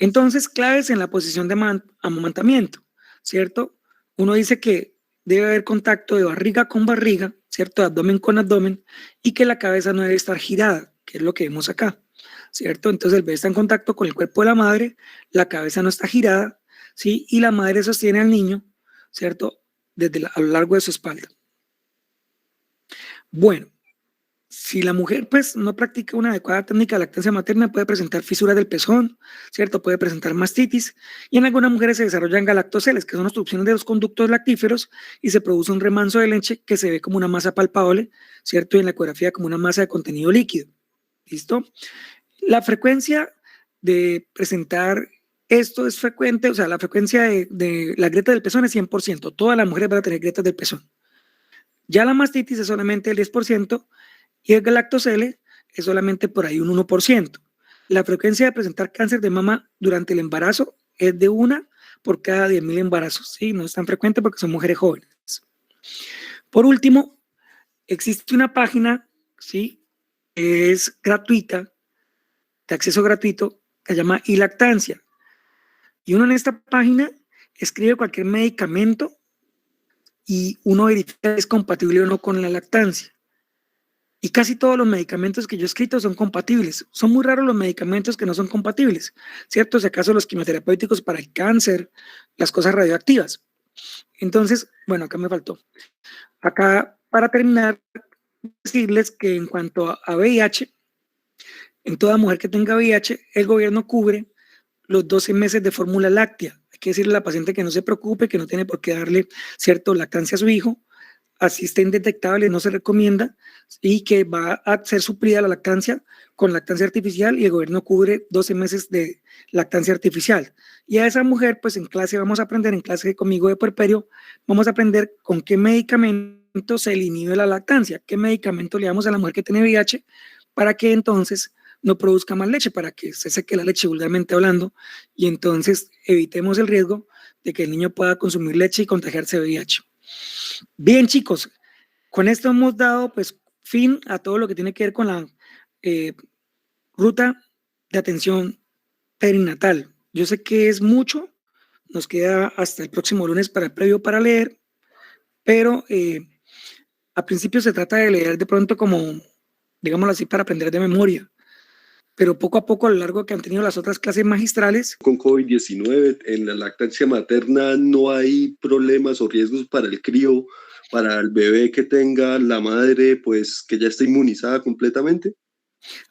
Entonces, claves en la posición de amamantamiento, ¿cierto? Uno dice que debe haber contacto de barriga con barriga, ¿cierto? Abdomen con abdomen, y que la cabeza no debe estar girada, que es lo que vemos acá, ¿cierto? Entonces el bebé está en contacto con el cuerpo de la madre, la cabeza no está girada, ¿sí? Y la madre sostiene al niño, ¿cierto? A lo largo de su espalda. Bueno, si la mujer pues no practica una adecuada técnica de lactancia materna, puede presentar fisuras del pezón, ¿cierto? Puede presentar mastitis y en algunas mujeres se desarrollan galactoceles, que son obstrucciones de los conductos lactíferos y se produce un remanso de leche que se ve como una masa palpable, ¿cierto? Y en la ecografía como una masa de contenido líquido. ¿Listo? La frecuencia de presentar esto es frecuente, o sea, la frecuencia de la grieta del pezón es 100%. Todas las mujeres van a tener grietas del pezón. Ya la mastitis es solamente el 10%. Y el galactocele es solamente por ahí un 1%. La frecuencia de presentar cáncer de mama durante el embarazo es de 1 por cada 10.000 embarazos, ¿sí? No es tan frecuente porque son mujeres jóvenes. Por último, existe una página, ¿sí?, es gratuita, de acceso gratuito, que se llama iLactancia. Y uno en esta página escribe cualquier medicamento y uno verifica si es compatible o no con la lactancia. Y casi todos los medicamentos que yo he escrito son compatibles. Son muy raros los medicamentos que no son compatibles, ¿cierto? Si acaso los quimioterapéuticos para el cáncer, las cosas radioactivas. Entonces, bueno, acá me faltó. Acá, para terminar, decirles que en cuanto a VIH, en toda mujer que tenga VIH, el gobierno cubre los 12 meses de fórmula láctea. Hay que decirle a la paciente que no se preocupe, que no tiene por qué darle, ¿cierto?, lactancia a su hijo. Así está indetectable, no se recomienda, y que va a ser suplida la lactancia con lactancia artificial, y el gobierno cubre 12 meses de lactancia artificial. Y a esa mujer, pues en clase vamos a aprender, en clase conmigo de puerperio, vamos a aprender con qué medicamento se le inhibe la lactancia, qué medicamento le damos a la mujer que tiene VIH para que entonces no produzca más leche, para que se seque la leche, vulgarmente hablando, y entonces evitemos el riesgo de que el niño pueda consumir leche y contagiarse de VIH. Bien, chicos, con esto hemos dado pues fin a todo lo que tiene que ver con la ruta de atención perinatal. Yo sé que es mucho, nos queda hasta el próximo lunes para el previo para leer, pero al principio se trata de leer de pronto como, digámoslo así, para aprender de memoria, pero poco a poco a lo largo que han tenido las otras clases magistrales. Con COVID-19, en la lactancia materna no hay problemas o riesgos para el crío, para el bebé que tenga la madre, pues que ya está inmunizada completamente.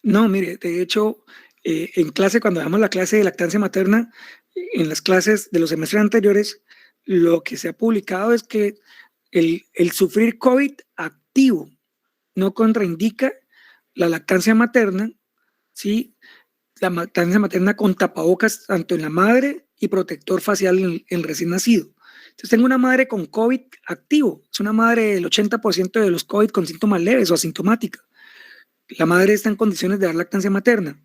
No, mire, de hecho, en clase, cuando damos la clase de lactancia materna, en las clases de los semestres anteriores, lo que se ha publicado es que el sufrir COVID activo no contraindica la lactancia materna, ¿sí? La lactancia materna con tapabocas tanto en la madre y protector facial en el recién nacido. Entonces tengo una madre con COVID activo, es una madre del 80% de los COVID con síntomas leves o asintomática. La madre está en condiciones de dar lactancia materna.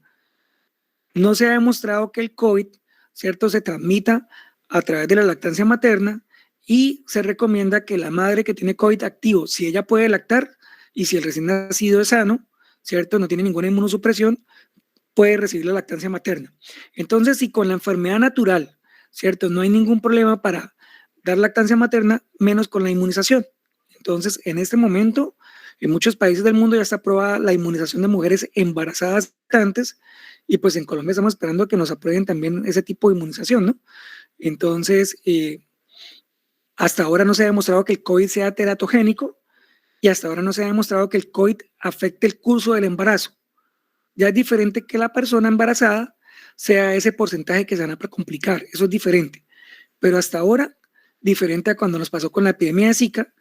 No se ha demostrado que el COVID, ¿cierto?, se transmita a través de la lactancia materna, y se recomienda que la madre que tiene COVID activo, si ella puede lactar y si el recién nacido es sano, ¿cierto?, no tiene ninguna inmunosupresión, puede recibir la lactancia materna. Entonces, si con la enfermedad natural, ¿cierto?, no hay ningún problema para dar lactancia materna, menos con la inmunización. Entonces, en este momento, en muchos países del mundo ya está aprobada la inmunización de mujeres embarazadas antes, y pues en Colombia estamos esperando que nos aprueben también ese tipo de inmunización, ¿no? Entonces, hasta ahora no se ha demostrado que el COVID sea teratogénico, y hasta ahora no se ha demostrado que el COVID afecte el curso del embarazo. Ya es diferente que la persona embarazada sea ese porcentaje que se van a complicar, eso es diferente. Pero hasta ahora, diferente a cuando nos pasó con la epidemia de Zika,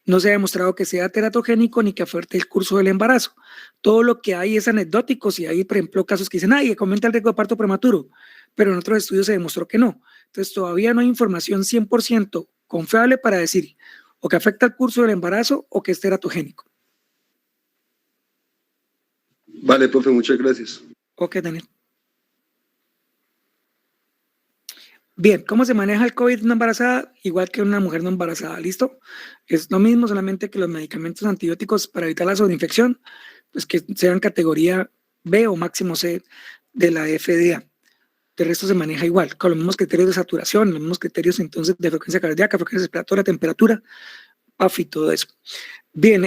no se ha demostrado que sea teratogénico ni que afecte el curso del embarazo. Todo lo que hay es anecdótico. Si hay, por ejemplo, casos que dicen, ay, aumenta el riesgo de parto prematuro, pero en otros estudios se demostró que no. Entonces todavía no hay información 100% confiable para decir o que afecta el curso del embarazo o que es teratogénico. Vale, profe, muchas gracias. Ok, Daniel. Bien, ¿cómo se maneja el COVID en una embarazada? Igual que una mujer no embarazada, ¿listo? Es lo mismo, solamente que los medicamentos antibióticos para evitar la sobreinfección, pues que sean categoría B o máximo C de la FDA. De resto se maneja igual, con los mismos criterios de saturación, los mismos criterios entonces de frecuencia cardíaca, frecuencia respiratoria, temperatura, PAF y todo eso. Bien,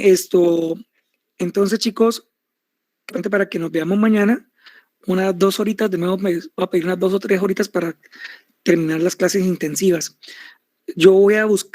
entonces chicos, para que nos veamos mañana, unas 2 horitas, de nuevo me voy a pedir unas 2 o 3 horitas para terminar las clases intensivas. Yo voy a buscar